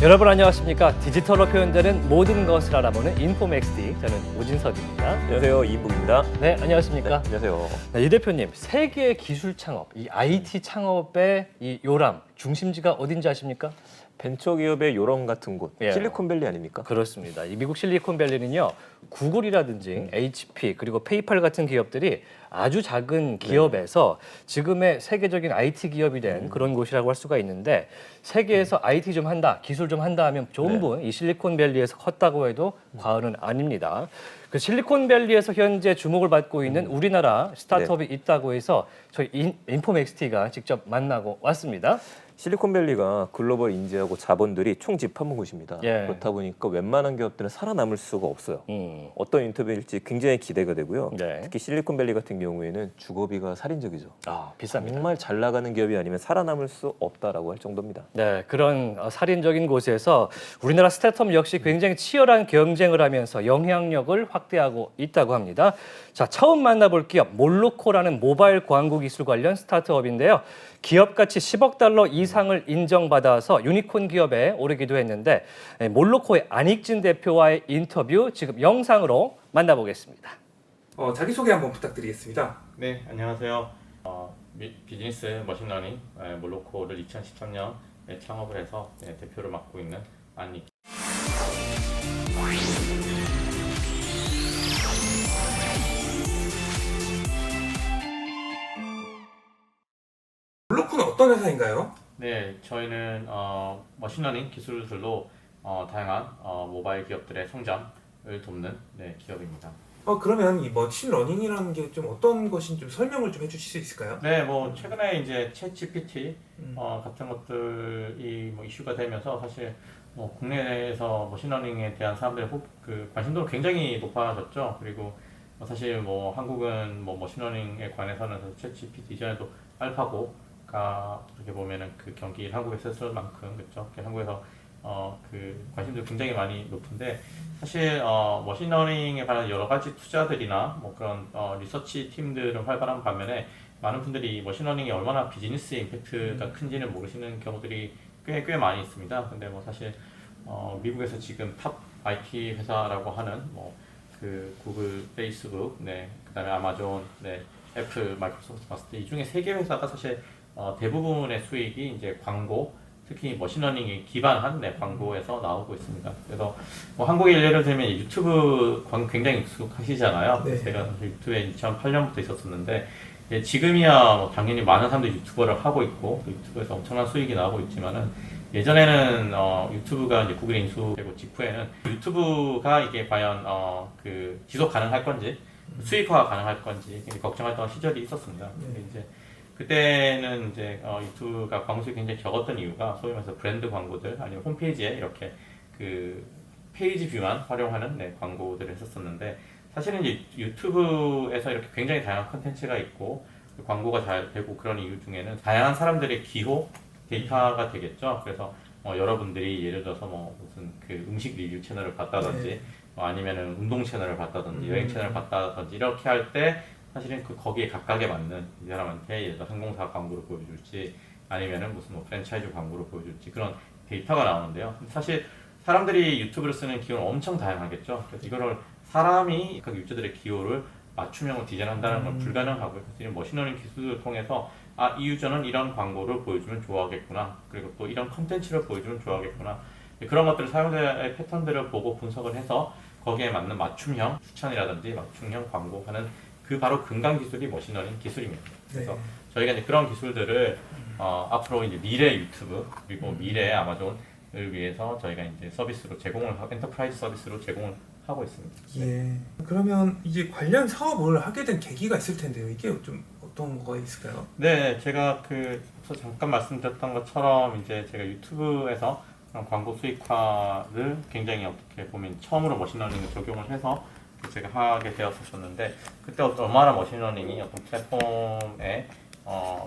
여러분 안녕하십니까? 디지털로 표현되는 모든 것을 알아보는 인포맥스디, 저는 오진석입니다. 안녕하세요, 이인복입니다. 네, 안녕하십니까? 안녕하세요. 네, 이 대표님, 세계 기술 창업, 이 IT 창업의 이 요람, 중심지가 어딘지 아십니까? 벤처기업의 요런 같은 곳, 예. 실리콘밸리 아닙니까? 그렇습니다. 이 미국 실리콘밸리는요, 구글이라든지 HP 그리고 페이팔 같은 기업들이 아주 작은 기업에서 지금의 세계적인 IT 기업이 된 그런 곳이라고 할 수가 있는데, 세계에서 IT 좀 한다, 기술 좀 한다 하면 전부 이 실리콘밸리에서 컸다고 해도 과언은 아닙니다. 그 실리콘밸리에서 현재 주목을 받고 있는 우리나라 스타트업이 있다고 해서 저희 인포맥스티가 직접 만나고 왔습니다. 실리콘밸리가 글로벌 인재하고 자본들이 총집합한 곳입니다. 예. 그렇다 보니까 웬만한 기업들은 살아남을 수가 없어요. 어떤 인터뷰일지 굉장히 기대가 되고요. 네. 특히 실리콘밸리 같은 경우에는 주거비가 살인적이죠. 아, 비쌉니다. 정말 잘 나가는 기업이 아니면 살아남을 수 없다라고 할 정도입니다. 네, 그런 살인적인 곳에서 우리나라 스타트업 역시 굉장히 치열한 경쟁을 하면서 영향력을 확대하고 있다고 합니다. 자, 처음 만나볼 기업 몰로코라는 모바일 광고 기술 관련 스타트업인데요. 기업 가치 10억 달러 이상을 인정받아서 유니콘 기업에 오르기도 했는데, 몰로코의 안익진 대표와의 인터뷰 지금 영상으로 만나보겠습니다. 자기소개 한번 부탁드리겠습니다. 네, 안녕하세요. 비즈니스 머신러닝 몰로코를 2013년에 창업을 해서 대표를 맡고 있는 안익. 몰로코는 어떤 회사인가요? 네, 저희는 머신러닝 기술들로 다양한 모바일 기업들의 성장을 돕는 기업입니다. 그러면 이 머신러닝이라는 게 좀 어떤 것인지 좀 설명을 좀 해주실 수 있을까요? 네, 뭐 최근에 이제 챗 GPT 같은 것들이 뭐 이슈가 되면서 사실 뭐 국내에서 머신러닝에 대한 사람들의 관심도가 굉장히 높아졌죠. 그리고 사실 뭐 한국은 뭐 머신러닝에 관해서는 챗 GPT 이전에도 알파고가 어떻게 보면은 그 경기를 한국에 썼을 만큼 그렇죠. 한국에서 그 관심도 굉장히 많이 높은데 사실 머신러닝에 관한 여러 가지 투자들이나 뭐 그런 리서치 팀들은 활발한 반면에 많은 분들이 머신러닝이 얼마나 비즈니스 임팩트가 큰지는 모르시는 경우들이 꽤 많이 있습니다. 근데 뭐 사실 미국에서 지금 탑 IT 회사라고 하는 뭐 그 구글, 페이스북, 그다음에 아마존, 애플, 마이크로소프트 봤을 때 이 중에 3개 회사가 사실 대부분의 수익이 이제 광고, 특히 머신러닝에 기반한 광고에서 나오고 있습니다. 그래서 뭐 한국의 예를 들면 유튜브 광고 굉장히 익숙하시잖아요. 네. 제가 유튜브에 2008년부터 있었었는데 지금이야 뭐 당연히 많은 사람들이 유튜버를 하고 있고 유튜브에서 엄청난 수익이 나오고 있지만은 예전에는 유튜브가 이제 구글에 인수되고 직후에는 유튜브가 이게 과연 그 지속 가능할 건지 수익화가 가능할 건지 걱정했던 시절이 있었습니다. 근데 이제 그때는 이제 유튜브가 광고 수익이 굉장히 적었던 이유가 소위 말해서 브랜드 광고들 아니면 홈페이지에 이렇게 그 페이지 뷰만 활용하는 광고들을 했었었는데 사실은 이제 유튜브에서 이렇게 굉장히 다양한 컨텐츠가 있고 광고가 잘 되고 그런 이유 중에는 다양한 사람들의 기호 데이터가 되겠죠. 그래서 여러분들이 예를 들어서 뭐 무슨 그 음식 리뷰 채널을 봤다든지 아니면은 운동 채널을 봤다든지 여행 채널을 봤다든지 이렇게 할 때 사실은 거기에 각각에 맞는 이 사람한테 예를 들어 항공사 광고를 보여줄지 아니면은 무슨 뭐 프랜차이즈 광고를 보여줄지 그런 데이터가 나오는데요. 사실 사람들이 유튜브를 쓰는 기호는 엄청 다양하겠죠. 그래서 이거를 사람이 각 유저들의 기호를 맞춤형으로 디자인한다는 건 불가능하고요. 그래서 머신러닝 기술을 통해서 이 유저는 이런 광고를 보여주면 좋아하겠구나. 그리고 또 이런 컨텐츠를 보여주면 좋아하겠구나. 그런 것들을 사용자의 패턴들을 보고 분석을 해서 거기에 맞는 맞춤형 추천이라든지 맞춤형 광고하는 그 바로 근간 기술이 머신러닝 기술입니다. 그래서 저희가 이제 그런 기술들을 앞으로 이제 미래 유튜브 그리고 미래 아마존을 위해서 저희가 이제 서비스로 엔터프라이즈 서비스로 제공을 하고 있습니다. 예. 그러면 이제 관련 사업을 하게 된 계기가 있을 텐데요. 이게 좀 어떤 거가 있을까요? 네, 제가 잠깐 말씀드렸던 것처럼 이제 제가 유튜브에서 광고 수익화를 굉장히 어떻게 보면 처음으로 머신러닝을 적용을 해서 제가 하게 되었었는데 그때 얼마나 머신러닝이 어떤 플랫폼에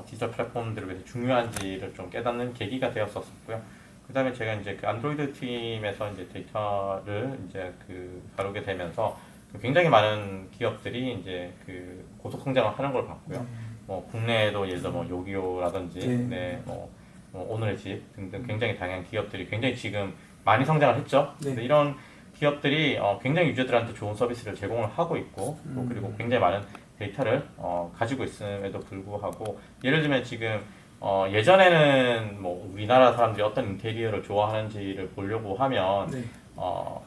디지털 플랫폼들을 위해서 중요한지를 좀 깨닫는 계기가 되었었고요. 그다음에 제가 이제 그 안드로이드 팀에서 이제 데이터를 이제 다루게 되면서 굉장히 많은 기업들이 이제 그 고속 성장을 하는 걸 봤고요. 뭐 국내에도 예를 들어 뭐 요기요라든지 오늘의 집 등등 굉장히 다양한 기업들이 굉장히 지금 많이 성장을 했죠. 근데 이런 기업들이 굉장히 유저들한테 좋은 서비스를 제공을 하고 있고 또 그리고 굉장히 많은 데이터를 가지고 있음에도 불구하고 예를 들면 지금 예전에는 뭐 우리나라 사람들이 어떤 인테리어를 좋아하는지를 보려고 하면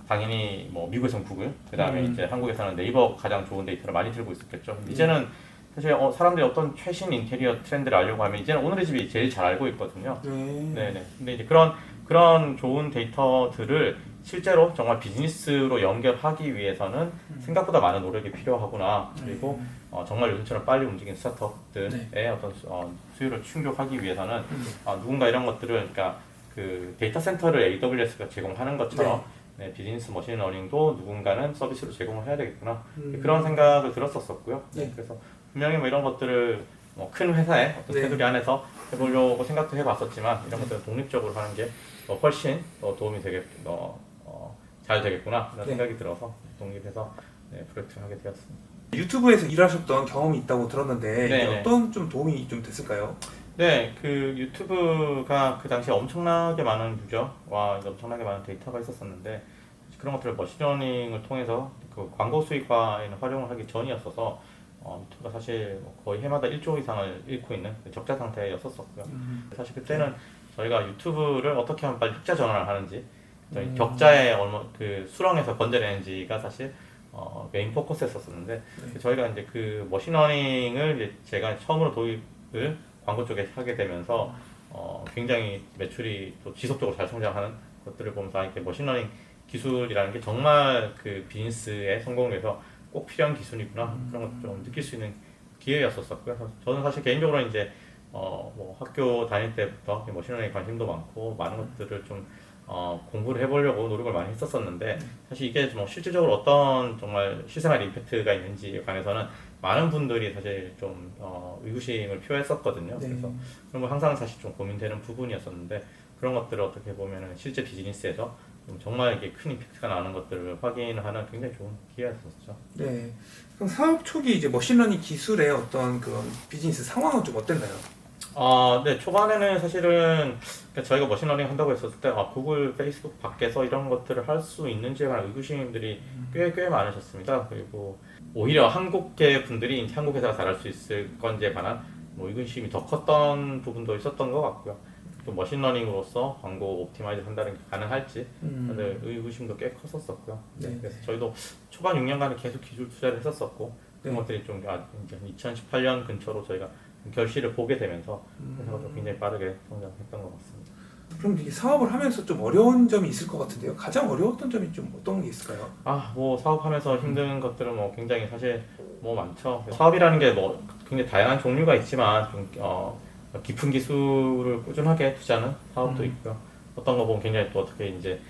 당연히 뭐 미국에서는 구글, 그 다음에 이제 한국에서는 네이버 가장 좋은 데이터를 많이 들고 있었겠죠. 이제는 사실 사람들이 어떤 최신 인테리어 트렌드를 알려고 하면 이제는 오늘의 집이 제일 잘 알고 있거든요. 네네. 근데 이제 그런 좋은 데이터들을 실제로 정말 비즈니스로 연결하기 위해서는 생각보다 많은 노력이 필요하구나. 그리고 정말 요즘처럼 빨리 움직이는 스타트업들의 어떤 수요를 충족하기 위해서는 누군가 이런 것들을 그러니까 그 데이터 센터를 AWS가 제공하는 것처럼 비즈니스 머신러닝도 누군가는 서비스로 제공을 해야 되겠구나. 그런 생각을 들었었고요. 그래서 분명히 뭐 이런 것들을 뭐 큰 회사의 어떤 테두리 안에서 해보려고 생각도 해봤었지만 이런 것들을 독립적으로 하는 게 훨씬 더 도움이 잘 되겠구나 이런 생각이 들어서 독립해서 프로젝트를 하게 되었습니다. 유튜브에서 일하셨던 경험이 있다고 들었는데 이게 네네. 어떤 좀 도움이 좀 됐을까요? 네, 그 유튜브가 그 당시에 엄청나게 많은 유저와 엄청나게 많은 데이터가 있었었는데 그런 것들을 머신러닝을 통해서 그 광고 수익화에는 활용을 하기 전이었어서 유튜브가 사실 거의 해마다 1조 이상을 잃고 있는 적자 상태였었고요. 사실 그때는 저희가 유튜브를 어떻게 하면 빨리 흑자 전환을 하는지 저희 적자의 그 수렁에서 건져내는지가 사실 메인 포커스였었는데 저희가 이제 그 머신러닝을 이제 제가 처음으로 도입을 광고 쪽에 하게 되면서 굉장히 매출이 또 지속적으로 잘 성장하는 것들을 보면서 이렇게 머신러닝 기술이라는 게 정말 그 비즈니스의 성공을 위해서 꼭 필요한 기술이구나 그런 것을 좀 느낄 수 있는 기회였었고요. 저는 사실 개인적으로 이제 뭐 학교 다닐 때부터 머신러닝에 관심도 많고 많은 것들을 좀 공부를 해보려고 노력을 많이 했었었는데 사실 이게 뭐 실질적으로 어떤 정말 실생활 임팩트가 있는지에 관해서는 많은 분들이 사실 좀 의구심을 표했었거든요. 그래서 그런 거 항상 사실 좀 고민되는 부분이었었는데 그런 것들을 어떻게 보면은 실제 비즈니스에서 좀 정말 이게 큰 임팩트가 나는 것들을 확인하는 굉장히 좋은 기회였었죠. 네. 그럼 사업 초기 이제 머신러닝 기술의 어떤 그런 비즈니스 상황은 좀 어땠나요? 네, 초반에는 사실은 저희가 머신러닝 한다고 했었을 때 구글, 페이스북 밖에서 이런 것들을 할 수 있는지에 관한 의구심들이 꽤 많으셨습니다. 그리고 오히려 한국계 분들이 한국 회사가 잘할 수 있을 건지에 관한 뭐 의구심이 더 컸던 부분도 있었던 것 같고요. 또 머신러닝으로서 광고 옵티마이즈 한다는 게 가능할지 다들 의구심도 꽤 컸었고요. 그래서 저희도 초반 6년간은 계속 기술 투자를 했었었고 그런 것들이 좀 이제 2018년 근처로 저희가 결실을 보게 되면서 회사가 좀 굉장히 빠르게 성장했던 것 같습니다. 그럼 이게 사업을 하면서 좀 어려운 점이 있을 것 같은데요. 가장 어려웠던 점이 좀 어떤 게 있을까요? 뭐 사업하면서 힘든 것들은 뭐 굉장히 사실 뭐 많죠. 사업이라는 게 뭐 굉장히 다양한 종류가 있지만 좀 깊은 기술을 꾸준하게 투자하는 사업도 있고요. 어떤 거 보면 굉장히 또 어떻게 이제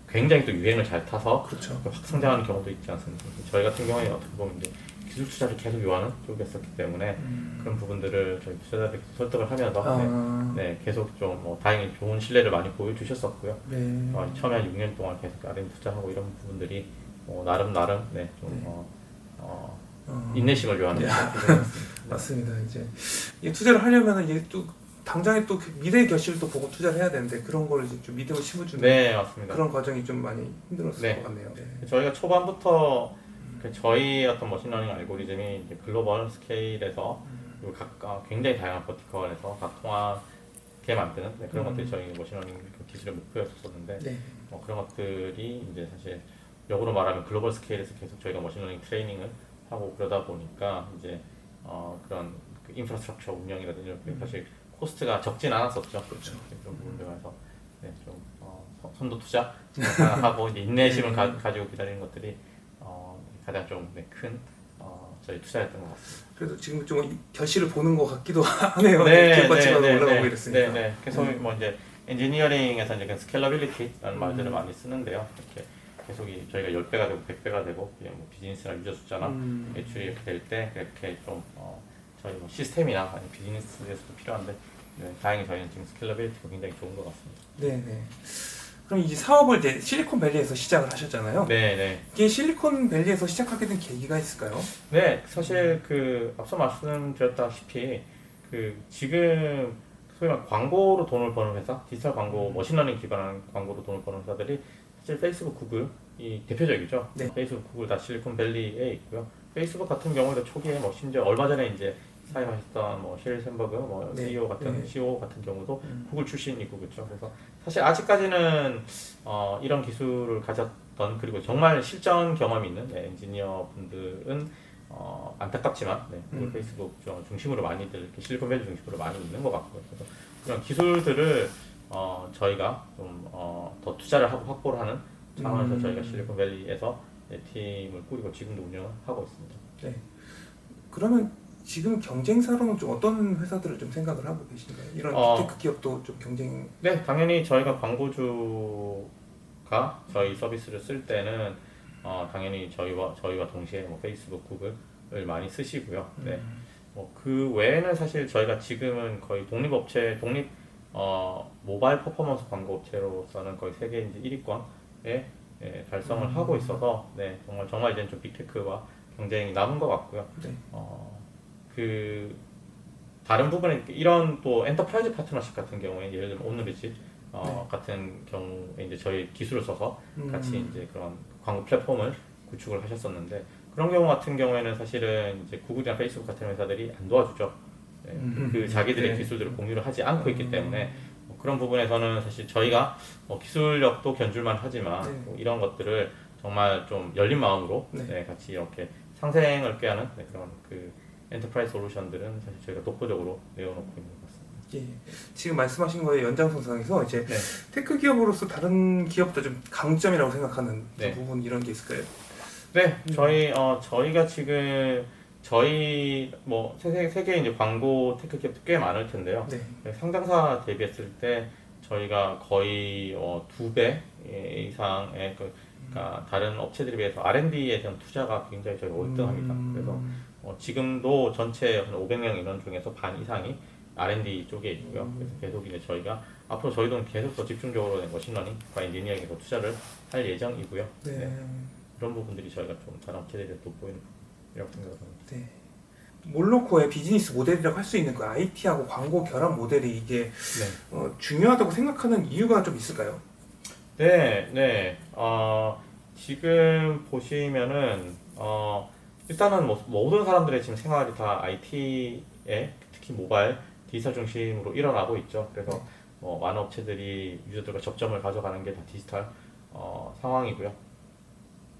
굉장히 또 유행을 잘 타서 그렇죠. 확 성장하는 경우도 있지 않습니까? 저희 같은 경우에 어떻게 보면 이제 기술 투자를 계속 요하는 쪽이었었기 때문에 그런 부분들을 저희 투자자들께 설득을 하면서 계속 좀 다행히 좋은 신뢰를 많이 보여주셨었고요. 처음에 한 6년 동안 계속 R&D 투자하고 이런 부분들이 나름 인내심을 요하는 부분이었습니다. 맞습니다. 이제 이 투자를 하려면 이제 또 당장에 또 미래의 결실을 또 보고 투자를 해야 되는데 그런 걸 이제 좀 믿음을 심어주는 맞습니다. 그런 과정이 좀 많이 힘들었을 것 같네요. 저희가 초반부터 저희 어떤 머신러닝 알고리즘이 이제 글로벌 스케일에서 그리고 굉장히 다양한 버티컬에서 각 통하게 만드는 그런 것들이 저희 머신러닝 기술의 목표였었는데 그런 것들이 이제 사실 역으로 말하면 글로벌 스케일에서 계속 저희가 머신러닝 트레이닝을 하고 그러다 보니까 이제 그런 그 인프라스트럭처 운영이라든지 사실 코스트가 적진 않았었죠. 그렇죠. 그런 부분들에서 좀 선도 투자하고 이제 인내심을 가지고 기다리는 것들이 가장 좀 큰 저희 투자였던 것 같습니다. 그래도 지금 좀 결실을 보는 것 같기도 하네요. 기업가치가 올라가고 이랬으니까. 그래서 뭐 이제 엔지니어링에서 이제 스케일러빌리티라는 말들을 많이 쓰는데요. 이렇게 계속 저희가 10배가 되고 100배가 되고 뭐 비즈니스나 유저 숫자나 매출이 이렇게 될 때 그렇게 좀 저희 뭐 시스템이나 아니면 비즈니스에서도 필요한데 다행히 저희는 지금 스케일러빌리티가 굉장히 좋은 것 같습니다. 그럼 이 사업을 이제 실리콘밸리에서 시작을 하셨잖아요. 네, 네. 이게 실리콘밸리에서 시작하게 된 계기가 있을까요? 네, 사실 그 앞서 말씀드렸다시피 그 지금 소위 말 광고로 돈을 버는 회사, 디지털 광고, 머신러닝 기반한 광고로 돈을 버는 회사들이 사실 페이스북, 구글이 대표적이죠. 네. 페이스북, 구글 다 실리콘밸리에 있고요. 페이스북 같은 경우에도 초기에 뭐 심지어 얼마 전에 이제 사임하셨던 뭐 셰릴 샌버그, 뭐 네. CEO 같은 네. CEO 같은 경우도 구글 출신이고 그렇죠. 그래서 사실 아직까지는 이런 기술을 가졌던 그리고 정말 실전 경험이 있는 엔지니어 분들은 안타깝지만 구글, 페이스북 중심으로 많이들 이렇게 실리콘밸리 중심으로 많이 있는 것 같고요. 그래서 그런 기술들을 저희가 좀 더 투자를 하고 확보를 하는 차원에서 저희가 실리콘밸리에서 팀을 꾸리고 지금도 운영을 하고 있습니다. 네. 그러면 지금 경쟁사로는 좀 어떤 회사들을 좀 생각을 하고 계신가요? 이런 빅테크 기업도 좀 경쟁. 네, 당연히 저희가 광고주가 저희 서비스를 쓸 때는 당연히 저희와 동시에 뭐 페이스북, 구글을 많이 쓰시고요. 네. 뭐 그 외에는 사실 저희가 지금은 거의 독립업체, 모바일 퍼포먼스 광고 업체로서는 거의 세계 이제 1위권에 달성을 하고 있어서 네, 정말 이제는 좀 빅테크와 경쟁이 남은 것 같고요. 네. 그 다른 부분에 이런 또 엔터프라이즈 파트너십 같은 경우에 예를 들면 온누리지 같은 경우에 이제 저희 기술을 써서 같이 이제 그런 광고 플랫폼을 구축을 하셨었는데 그런 경우 같은 경우에는 사실은 이제 구글이나 페이스북 같은 회사들이 안 도와주죠. 네. 그 자기들의 네. 기술들을 공유를 하지 않고 있기 때문에 그런 부분에서는 사실 저희가 기술력도 견줄만 하지만 네. 이런 것들을 정말 좀 열린 마음으로 네. 같이 이렇게 상생을 꾀하는 그런 그 엔터프라이즈 솔루션들은 사실 저희가 독보적으로 내어놓고 있는 것 같습니다. 예. 지금 말씀하신 거의 연장선상에서 이제 네. 테크 기업으로서 다른 기업도 좀 강점이라고 생각하는 네. 부분 이런 게 있을까요? 네, 저희가 지금 저희 뭐 세계 이제 광고 테크 기업도 꽤 많을 텐데요. 네. 상장사 대비했을 때 저희가 거의 2배 이상의 그러니까 다른 업체들에 비해서 R&D에 대한 투자가 굉장히 저희가 월등합니다. 그래서 지금도 전체 한 500명 인원 중에서 반 이상이 R&D 쪽에 있고요. 그래서 계속 이제 저희가 앞으로 저희도 계속 더 집중적으로 머신러닝과 엔지니어링에 더 투자를 할 예정이고요. 네. 네. 그런 부분들이 저희가 좀 다른 업체들에 돋보이는 이라고 생각합니다. 네. 몰로코의 비즈니스 모델이라고 할 수 있는 그 IT하고 광고 결합 모델이 이게 네. 중요하다고 생각하는 이유가 좀 있을까요? 네. 지금 보시면은 일단은 뭐 모든 사람들의 지금 생활이 다 IT에 특히 모바일 디지털 중심으로 일어나고 있죠. 그래서 뭐 많은 업체들이 유저들과 접점을 가져가는 게 다 디지털 상황이고요.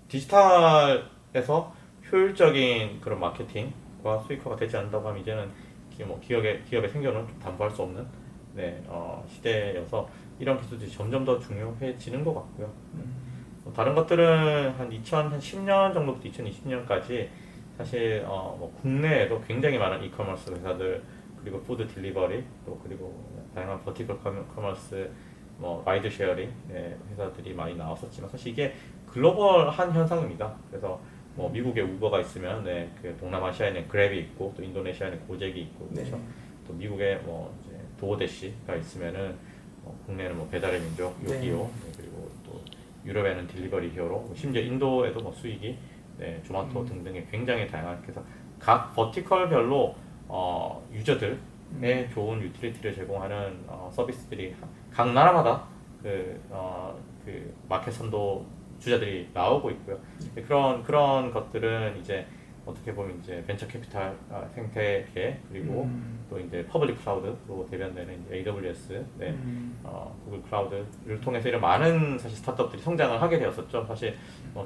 디지털에서 효율적인 그런 마케팅과 수익화가 되지 않는다고 하면 이제는 기업의 생존은 좀 담보할 수 없는 시대여서 이런 기술들이 점점 더 중요해지는 것 같고요. 다른 것들은 한 2010년 정도부터 2020년까지 사실 뭐 국내에도 굉장히 많은 이커머스 회사들 그리고 푸드 딜리버리 그리고 다양한 버티컬 커머스 뭐 라이드 쉐어링 회사들이 많이 나왔었지만 사실 이게 글로벌한 현상입니다. 그래서 뭐 미국에 우버가 있으면 그 동남아시아에는 그랩이 있고 또 인도네시아에는 고젝이 있고 그렇죠. 네. 또 미국에 뭐 이제 도어대시가 있으면은 국내에는 뭐 배달의 민족, 요기요 그리고 또 유럽에는 딜리버리 히어로 심지어 인도에도 뭐 수익이 조마토 등등의 굉장히 다양한 그래서 각 버티컬별로 유저들의 좋은 유틸리티를 제공하는 서비스들이 각 나라마다 그 마켓 선도 주자들이 나오고 있고요. 그런 것들은 이제 어떻게 보면 이제 벤처 캐피탈 생태계 그리고 또 이제 퍼블릭 클라우드로 대변되는 이제 AWS, 구글 클라우드를 통해서 이런 많은 사실 스타트업들이 성장을 하게 되었었죠. 사실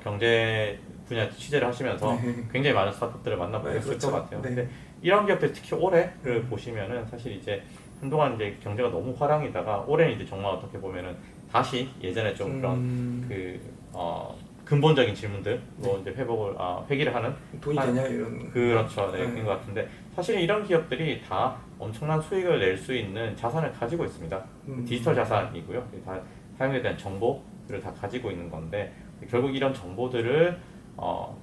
경제 분야 취재를 하시면서 굉장히 많은 스타트업들을 만나보셨을 그렇죠. 것 같아요. 네. 근데 이런 기업들 특히 올해를 보시면은 사실 이제 한동안 이제 경제가 너무 화랑이다가 올해는 이제 정말 어떻게 보면은 다시 예전에 좀 그런 근본적인 질문들로 이제 회기를 하는 돈이 되냐 이런. 그렇죠. 그런 것 같은데 사실 이런 기업들이 다 엄청난 수익을 낼 수 있는 자산을 가지고 있습니다. 디지털 자산이고요. 다 사용에 대한 정보들을 다 가지고 있는 건데 결국 이런 정보들을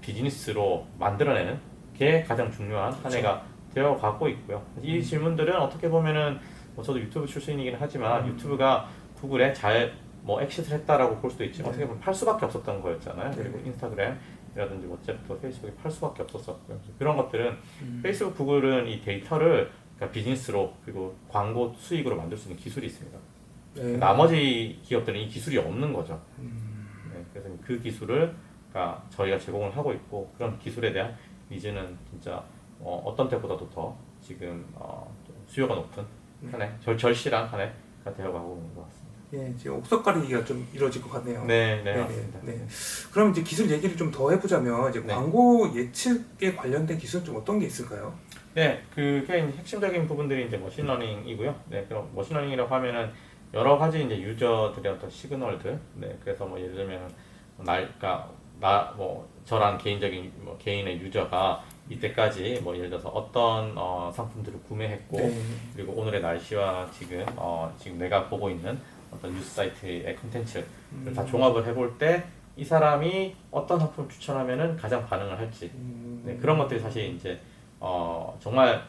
비즈니스로 만들어내는 게 가장 중요한 한 해가 되어 가고 있고요. 이 질문들은 어떻게 보면은 뭐 저도 유튜브 출신이긴 하지만 유튜브가 구글에 잘 뭐 엑시트를 했다라고 볼 수도 있지만 어떻게 보면 팔 수밖에 없었던 거였잖아요. 네. 그리고 인스타그램이라든지 왓츠앱도 페이스북이 팔 수밖에 없었었고요. 그런 것들은 페이스북, 구글은 이 데이터를 그러니까 비즈니스로 그리고 광고 수익으로 만들 수 있는 기술이 있습니다. 네. 나머지 기업들은 이 기술이 없는 거죠. 네, 그래서 그 기술을 그러니까 저희가 제공을 하고 있고 그런 기술에 대한 니즈는 진짜 어떤 때보다도 더 지금 좀 수요가 높은 한 해, 절실한 한 해가 되어가고 있는 것 같습니다. 예, 지금 옥석 가리기가 좀 이루어질 것 같네요. 네, 네, 네, 맞습니다. 네. 그럼 이제 기술 얘기를 좀 더 해보자면 이제 네. 광고 예측에 관련된 기술 좀 어떤 게 있을까요? 네, 그게 이제 핵심적인 부분들이 이제 머신러닝이고요. 네, 그럼 머신러닝이라고 하면은 여러 가지 이제 유저들의 어떤 시그널들, 네, 그래서 뭐 예를 들면 그러니까 저란 개인적인 개인의 유저가 이때까지 뭐 예를 들어서 어떤 상품들을 구매했고 네. 그리고 오늘의 날씨와 지금 내가 보고 있는 어떤 뉴스 사이트의 콘텐츠를 다 종합을 해볼 때 이 사람이 어떤 상품을 추천하면은 가장 반응을 할지 네, 그런 것들이 사실 이제 정말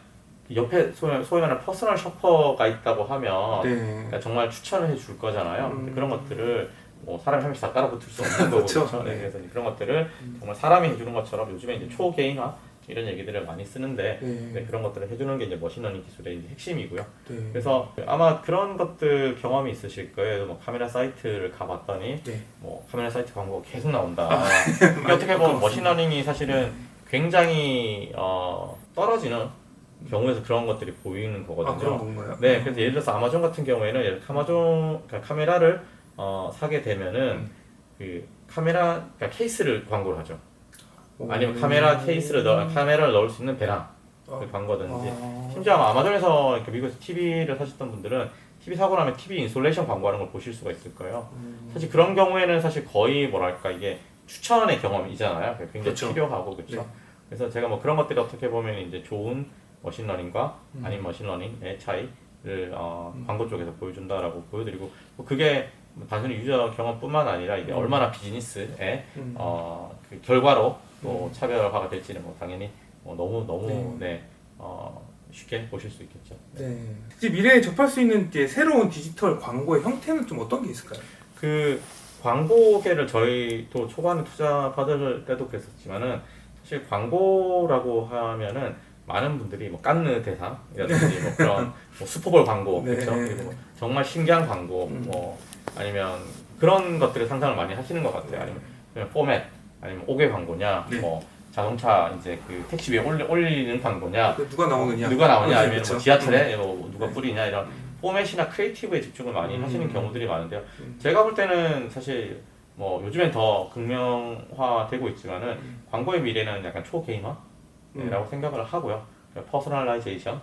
옆에 소위 말하는 퍼스널 셔퍼가 있다고 하면 네. 그러니까 정말 추천을 해줄 거잖아요. 근데 그런 것들을 뭐 사람이 한 명씩 다 따라붙을 수 없는 거고 그렇죠. 그렇죠? 네, 네. 그래서 그런 것들을 정말 사람이 해주는 것처럼 요즘에 이제 초개인화 이런 얘기들을 많이 쓰는데 네. 네, 그런 것들을 해주는 게 이제 머신러닝 기술의 이제 핵심이고요. 네. 그래서 아마 그런 것들 경험이 있으실 거예요. 뭐 카메라 사이트를 가봤더니 네. 뭐 카메라 사이트 광고가 계속 나온다. 이게 어떻게 보면 머신러닝이 사실은 굉장히 떨어지는 경우에서 그런 것들이 보이는 거거든요. 아, 그런 건가요? 네, 그래서 예를 들어서 아마존 같은 경우에는 그러니까 카메라를 사게 되면은 그 그러니까 케이스를 광고를 하죠. 아니면 카메라를 넣을 수 있는 배낭 광고든지 심지어 아마 아마존에서 이렇게 미국에서 TV를 사셨던 분들은 TV 사고 나면 TV 인솔레이션 광고하는 걸 보실 수가 있을 거예요. 사실 그런 경우에는 사실 거의 뭐랄까 이게 추천의 경험이잖아요. 굉장히 그렇죠. 필요하고 그렇죠. 네. 그래서 제가 뭐 그런 것들이 어떻게 보면 이제 좋은 머신러닝과 아닌 머신러닝의 차이를 광고 쪽에서 보여준다라고 보여드리고 뭐 그게 단순히 유저 경험뿐만 아니라 이게 얼마나 비즈니스의 그 결과로 또 차별화가 될지는 뭐 당연히 너무 쉽게 보실 수 있겠죠. 네. 이제 미래에 접할 수 있는 이제 새로운 디지털 광고의 형태는 좀 어떤 게 있을까요? 그 광고계를 저희도 초반에 투자 받을 때도 그랬었지만은 사실 광고라고 하면은 많은 분들이 뭐 깐느 대상이라든지 뭐 그런 뭐 슈퍼볼 광고 네. 그렇죠. 그리고 뭐 정말 신기한 광고 뭐 아니면 그런 것들을 상상을 많이 하시는 것 같아요. 아니면 그냥 포맷 아니면 5개 광고냐 네. 뭐 자동차 이제 그 택시 위에 올리는 광고냐 누가 나오느냐? 누가 나오냐 아니면 그렇죠. 뭐 지하철에 뭐 누가 네. 뿌리냐 이런 포맷이나 크리에이티브에 집중을 많이 하시는 경우들이 많은데요. 제가 볼 때는 사실 뭐 요즘엔 더 극명화되고 있지만은 광고의 미래는 약간 초개인화라고 생각을 하고요. 그러니까 퍼스널라이제이션,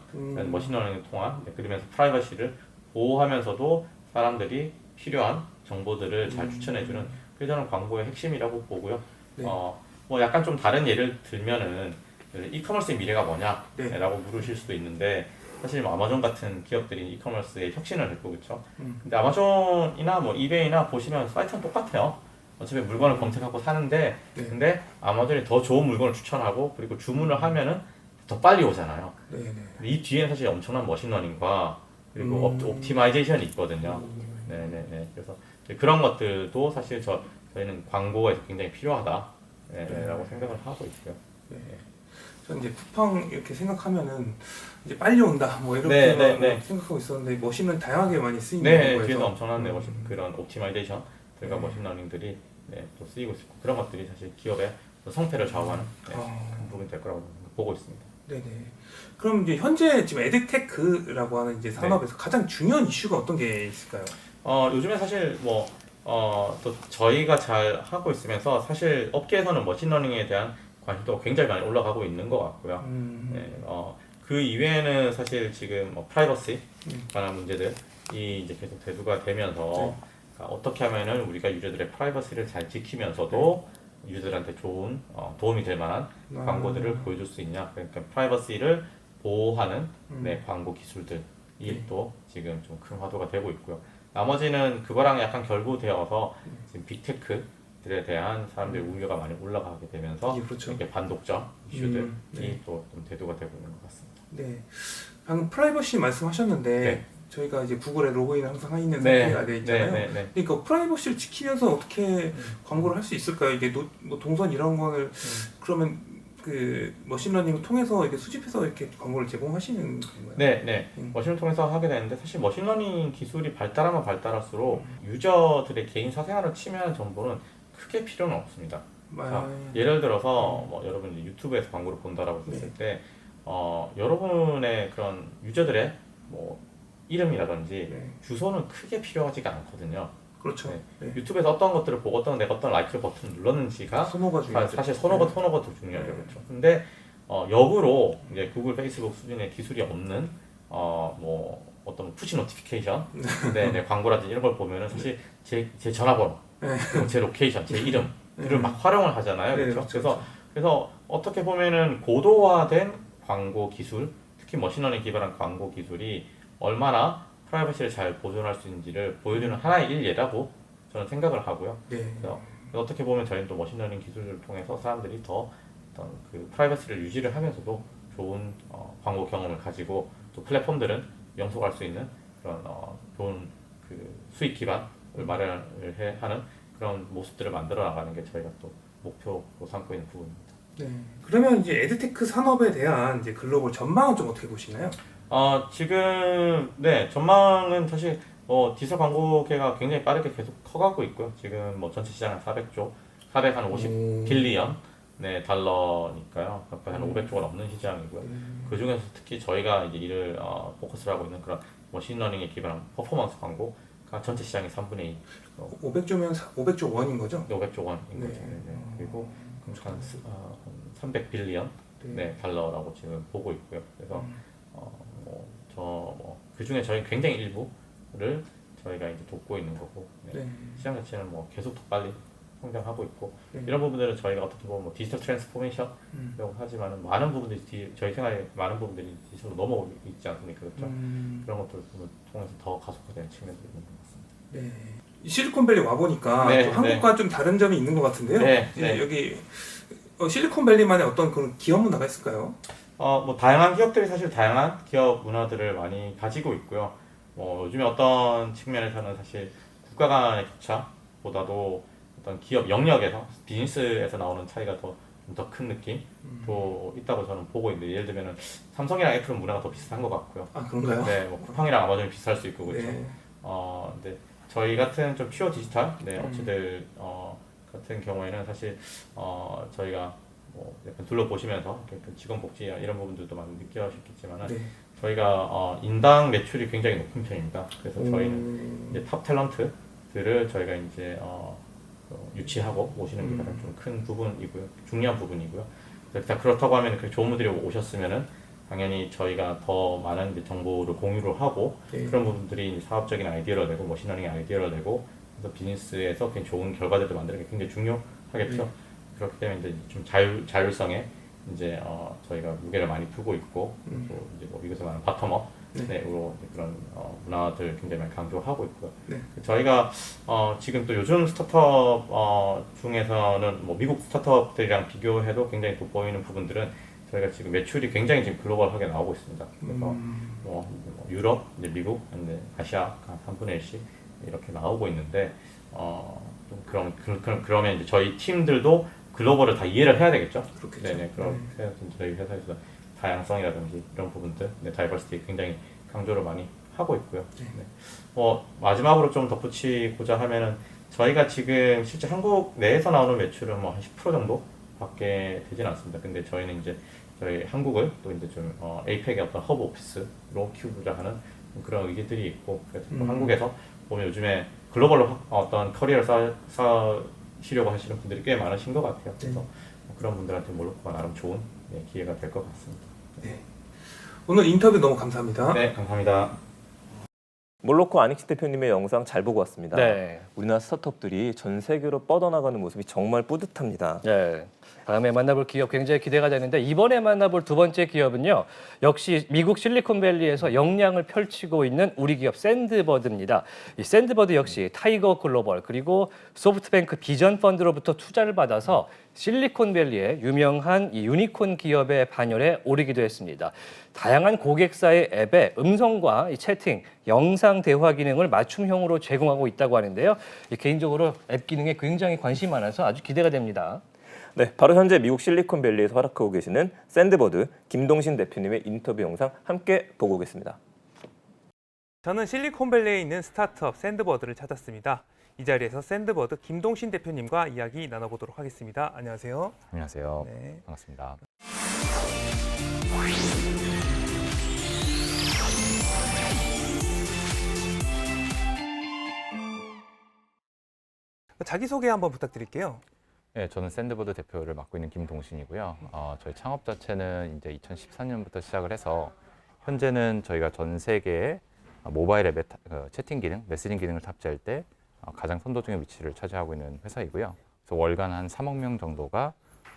머신러닝을 통한 그러면서 프라이버시를 보호하면서도 사람들이 필요한 정보들을 잘 추천해주는 그게 저는 광고의 핵심이라고 보고요. 네. 뭐 약간 좀 다른 예를 들면은 이커머스의 미래가 뭐냐라고 네. 물으실 수도 있는데 사실 뭐 아마존 같은 기업들이 이커머스에 혁신을 했고 그렇죠. 근데 아마존이나 뭐 이베이나 보시면 사이트는 똑같아요. 어차피 물건을 검색하고 사는데 네. 근데 아마존이 더 좋은 물건을 추천하고 그리고 주문을 하면은 더 빨리 오잖아요. 네, 네. 이 뒤에는 사실 엄청난 머신러닝과 그리고 옵티마이제이션이 있거든요. 네네네. 그래서 그런 것들도 사실 저희는 광고에서 굉장히 필요하다라고 생각을 하고 있고요. 네. 저는 이제 쿠팡 이렇게 생각하면은 이제 빨리 온다 뭐 이렇게 네. 생각하고 있었는데 머신은 다양하게 많이 쓰이는 네, 거에서 뒤에서 엄청난 그런 옵티마이제이션들과 네. 머신러닝들이 또 쓰이고 있고 그런 것들이 사실 기업의 성패를 좌우하는 큰 부분이 될 거라고 보고 있습니다. 네네. 그럼 이제 현재 지금 에드테크라고 하는 이제 산업에서 가장 중요한 이슈가 어떤 게 있을까요? 요즘에 사실 또 저희가 잘 하고 있으면서 사실 업계에서는 머신러닝에 대한 관심도가 굉장히 많이 올라가고 있는 것 같고요. 네, 그 이외에는 사실 지금 프라이버시 관한 문제들이 이제 계속 대두가 되면서 그러니까 어떻게 하면은 우리가 유저들의 프라이버시를 잘 지키면서도 유저들한테 좋은 도움이 될 만한 광고들을 보여줄 수 있냐. 그러니까 프라이버시를 보호하는 광고 기술들이 또 지금 좀 큰 화두가 되고 있고요. 나머지는 그거랑 약간 결부되어서 지금 빅테크들에 대한 사람들의 우려가 많이 올라가게 되면서 그렇죠. 이렇게 반독점 이슈들이 네. 또 좀 대두가 되고 있는 것 같습니다. 네. 방금 프라이버시 말씀하셨는데 네. 저희가 이제 구글에 로그인을 항상 하 있는 네. 상태가 되어 있잖아요. 네, 네, 네. 그러니까 프라이버시를 지키면서 어떻게 광고를 할 수 있을까요? 이게 뭐 동선 이런 거를 그러면 그 머신러닝을 통해서 이렇게 수집해서 이렇게 광고를 제공하시는 건가요? 네, 네. 머신을 통해서 하게 되는데 사실 머신러닝 기술이 발달하면 발달할수록 유저들의 개인 사생활을 침해하는 정보는 크게 필요는 없습니다. 자, 예를 들어서 뭐 여러분이 유튜브에서 광고를 본다라고 했을 때 여러분의 그런 유저들의 뭐 이름이라든지 주소는 크게 필요하지가 않거든요. 그렇죠. 네. 유튜브에서 어떤 것들을 보고 내가 어떤 라이크 버튼을 눌렀는지가 선호가 중요하죠. 사실 선호가 더 중요하죠. 그렇죠. 근데 역으로 이제 구글, 페이스북 수준의 기술이 없는 뭐 어떤 푸시 노티피케이션, 네, 광고라든지 이런 걸 보면은 사실 제 전화번호, 그리고 제 로케이션, 제 이름들을 막 활용을 하잖아요. 네, 그렇죠. 그렇죠. 그래서 어떻게 보면은 고도화된 광고 기술, 특히 머신러닝 기반한 광고 기술이 얼마나 프라이버시를 잘 보존할 수 있는지를 보여주는 하나의 일례라고 저는 생각을 하고요. 네. 그래서 어떻게 보면 저희는 또 머신러닝 기술을 통해서 사람들이 더 어떤 그 프라이버시를 유지를 하면서도 좋은 광고 경험을 가지고 또 플랫폼들은 영속할 수 있는 그런 좋은 그 수익 기반을 마련을 하는 그런 모습들을 만들어 나가는 게 저희가 또 목표로 삼고 있는 부분입니다. 네. 그러면 이제 에드테크 산업에 대한 이제 글로벌 전망은 좀 어떻게 보시나요? 지금 네 전망은 사실 디지털 광고계가 굉장히 빠르게 계속 커가고 있고요. 지금 뭐 전체 시장은 450 빌리언 달러니까요. 가까이 한 500조가 넘는 시장이고요. 그 중에서 특히 저희가 이제 이를 포커스를 하고 있는 그런 머신러닝에 기반한 퍼포먼스 광고가 전체 시장의 3분의 2. 500조면 500조 원인 거죠? 500조 원인 거죠. 네. 네. 그리고 한 300 빌리언 달러라고 지금 보고 있고요. 그래서 그 중에 저희 굉장히 일부를 저희가 이제 돕고 있는 거고 시장 자체는 뭐 계속 더 빨리 성장하고 있고 이런 부분들은 저희가 어떻게 보면 뭐 디지털 트랜스포메이션이라고 하지만은 많은 부분들이 저희 생활에 많은 부분들이 디지털로 넘어오고 있지 않습니까? 그렇죠? 그런 것들을 통해서 더 가속화되는 측면들이 있는 것 같습니다. 네. 실리콘밸리 와 보니까 한국과 좀 다른 점이 있는 것 같은데요. 여기 실리콘밸리만의 어떤 그런 기업 문화가 있을까요? 뭐 다양한 기업들이 사실 다양한 기업 문화들을 많이 가지고 있고요. 요즘에 어떤 측면에서는 사실 국가 간의 격차보다도 어떤 기업 영역에서 비즈니스에서 나오는 차이가 더 큰 느낌도 있다고 저는 보고 있는데 예를 들면은 삼성이랑 애플은 문화가 더 비슷한 것 같고요. 아 그런가요? 네, 뭐 쿠팡이랑 아마존이 비슷할 수 있고 그렇죠. 네. 근데 저희 같은 좀 퓨어 디지털 업체들 같은 경우에는 사실 저희가 뭐 약간 둘러보시면서 직원 복지나 이런 부분들도 많이 느껴지겠지만 저희가 인당 매출이 굉장히 높은 편입니다. 그래서 저희는 이제 탑 탤런트들을 저희가 이제 유치하고 모시는 게 가장 좀 큰 부분이고요, 중요한 부분이고요. 그렇다고 하면 그 좋은 분들이 오셨으면은 당연히 저희가 더 많은 이제 정보를 공유를 하고 그런 부분들이 이제 사업적인 아이디어를 내고 머신러닝의 아이디어를 내고 그래서 비즈니스에서 굉장히 좋은 결과들을 만드는 게 굉장히 중요하겠죠. 그렇기 때문에 이제 좀 자율성에 이제 저희가 무게를 많이 두고 있고 또 이제 뭐 이것을 말하는 바텀업으로 그런 문화들 굉장히 많이 강조하고 있고요. 저희가 지금 또 요즘 스타트업 중에서는 뭐 미국 스타트업들이랑 비교해도 굉장히 돋보이는 부분들은 저희가 지금 매출이 굉장히 지금 글로벌하게 나오고 있습니다. 그래서 뭐 유럽, 이제 미국, 이제 아시아 한 3분의 1씩 이렇게 나오고 있는데 좀 그러면 이제 저희 팀들도 글로벌을 다 이해를 해야 되겠죠. 그렇겠죠. 네네. 그럼 저희 회사에서 다양성이라든지 이런 부분들, 다이버시티 굉장히 강조를 많이 하고 있고요. 마지막으로 좀 덧붙이고자 하면은 저희가 지금 실제 한국 내에서 나오는 매출은 뭐 한 10% 정도밖에 되진 않습니다. 근데 저희는 이제 저희 한국을 또 이제 좀 에이펙의 어떤 허브 오피스로 키우고자 하는 그런 의지들이 있고 그래서 또 한국에서 보면 요즘에 글로벌로 어떤 커리어를 쌓으시려고 하시는 분들이 꽤 많으신 것 같아요. 그래서 그런 분들한테 몰로코가 나름 좋은 기회가 될 것 같습니다. 오늘 인터뷰 너무 감사합니다. 네, 감사합니다. 몰로코 안익시 대표님의 영상 잘 보고 왔습니다. 네. 우리나라 스타트업들이 전 세계로 뻗어나가는 모습이 정말 뿌듯합니다. 네. 다음에 만나볼 기업 굉장히 기대가 되는데 이번에 만나볼 두 번째 기업은요. 역시 미국 실리콘밸리에서 역량을 펼치고 있는 우리 기업 샌드버드입니다. 이 샌드버드 역시 타이거 글로벌 그리고 소프트뱅크 비전 펀드로부터 투자를 받아서 실리콘밸리의 유명한 이 유니콘 기업의 반열에 오르기도 했습니다. 다양한 고객사의 앱에 음성과 이 채팅, 영상 대화 기능을 맞춤형으로 제공하고 있다고 하는데요. 개인적으로 앱 기능에 굉장히 관심이 많아서 아주 기대가 됩니다. 네, 바로 현재 미국 실리콘밸리에서 활약하고 계시는 샌드버드 김동신 대표님의 인터뷰 영상 함께 보고 오겠습니다. 저는 실리콘밸리에 있는 스타트업 샌드버드를 찾았습니다. 이 자리에서 샌드버드 김동신 대표님과 이야기 나눠보도록 하겠습니다. 안녕하세요. 안녕하세요. 네. 반갑습니다. 자기소개 한번 부탁드릴게요. 네, 저는 샌드버드 대표를 맡고 있는 김동신이고요. 저희 창업 자체는 이제 2014년부터 시작을 해서 현재는 저희가 전 세계에 모바일 앱의 채팅 기능, 메시징 기능을 탑재할 때 가장 선도적인 위치를 차지하고 있는 회사이고요. 그래서 월간 한 3억 명 정도가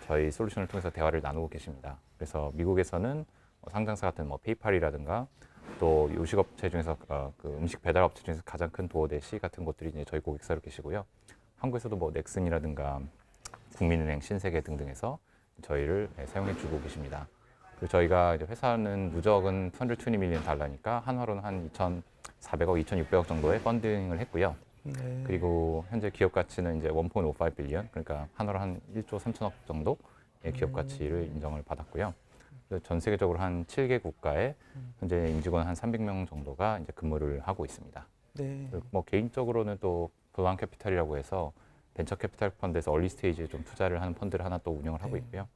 저희 솔루션을 통해서 대화를 나누고 계십니다. 그래서 미국에서는 상장사 같은 페이팔이라든가 또 요식업체 중에서 그 음식 배달업체 중에서 가장 큰 도어대시 같은 곳들이 이제 저희 고객사로 계시고요. 한국에서도 넥슨이라든가 국민은행, 신세계 등등에서 저희를 사용해주고 계십니다. 그리고 저희가 이제 회사는 누적은 $220 밀리언 한화로는 한 2,400억, 2,600억 정도의 펀딩을 했고요. 네. 그리고 현재 기업 가치는 이제 1.55 빌리언, 그러니까 한화로 한 1조 3천억 정도의 기업 가치를 인정을 받았고요. 전 세계적으로 한 7개 국가에 현재 임직원 한 300명 정도가 이제 근무를 하고 있습니다. 네. 개인적으로는 또 블랑 캐피탈이라고 해서 벤처 캐피탈 펀드에서 얼리 스테이지에 좀 투자를 하는 펀드를 하나 또 운영을 하고 있고요.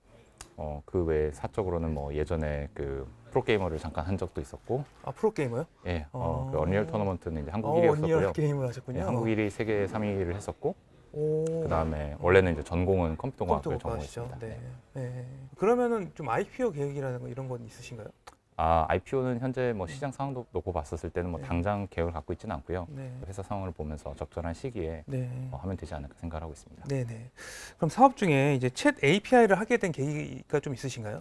그 외에 사적으로는 예전에 그 프로게이머를 잠깐 한 적도 있었고. 아, 프로게이머요? 예, 그 언리얼 토너먼트는 이제 한국 언리얼 1위였었고요. 게임을 하셨군요. 예, 한국 1위, 세계 3위를 했었고. 오. 그 다음에 원래는 이제 전공은 컴퓨터공학을 컴퓨터공학이시죠? 전공했습니다. 네. 네. 그러면은 좀 IPO 계획이라는 이런 건 있으신가요? IPO는 현재 시장 상황도 놓고 봤었을 때는 네. 당장 계획을 갖고 있지는 않고요. 네. 회사 상황을 보면서 적절한 시기에 네. 하면 되지 않을까 생각하고 있습니다. 네네. 그럼 사업 중에 이제 챗 API를 하게 된 계기가 좀 있으신가요?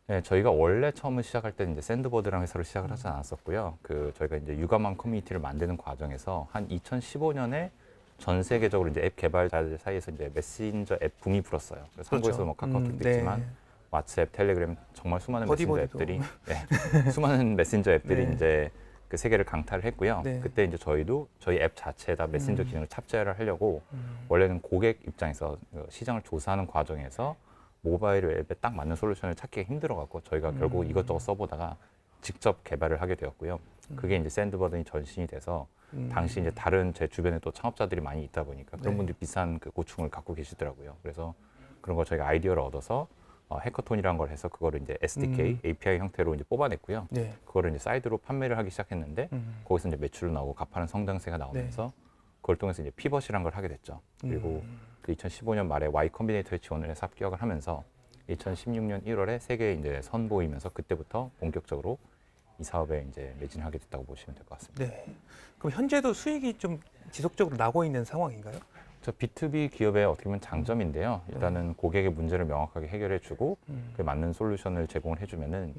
네, 저희가 원래 처음 시작할 때는 이제 샌드버드라는 회사로 시작을 하지 않았었고요. 저희가 이제 유감한 커뮤니티를 만드는 과정에서 한 2015년에 전 세계적으로 이제 앱 개발자들 사이에서 이제 메신저 앱 붐이 불었어요. 그래서 한국에서 카카오톡도 있지만 왓츠앱, 텔레그램 정말 수많은 메신저 앱들이 수많은 메신저 앱들이 네. 이제 그 세계를 강타를 했고요. 네. 그때 이제 저희도 저희 앱 자체에다 메신저 기능을 탑재를 하려고 원래는 고객 입장에서 시장을 조사하는 과정에서 모바일 앱에 딱 맞는 솔루션을 찾기가 힘들어갖고 저희가 결국 이것저것 써보다가 직접 개발을 하게 되었고요. 그게 이제 샌드버드니 전신이 돼서 당시 이제 다른 제 주변에 또 창업자들이 많이 있다 보니까 그런 네. 분들이 비싼 그 고충을 갖고 계시더라고요. 그래서 그런 걸 저희가 아이디어를 얻어서 해커톤이라는 걸 해서 그거를 이제 SDK, API 형태로 이제 뽑아냈고요. 네. 그거를 이제 사이드로 판매를 하기 시작했는데 거기서 이제 매출을 나오고 갚하는 성장세가 나오면서 그걸 통해서 이제 피벗이라는 걸 하게 됐죠. 그리고 그 2015년 말에 Y 컴비네이터에 지원을 해서 합격을 하면서 2016년 1월에 세계에 이제 선보이면서 그때부터 본격적으로 이 사업에 이제 매진하게 됐다고 보시면 될 것 같습니다. 네. 그럼 현재도 수익이 좀 지속적으로 나고 있는 상황인가요? 저 B2B 기업의 어떻게 보면 장점인데요. 일단은 고객의 문제를 명확하게 해결해주고 그 맞는 솔루션을 제공을 해주면은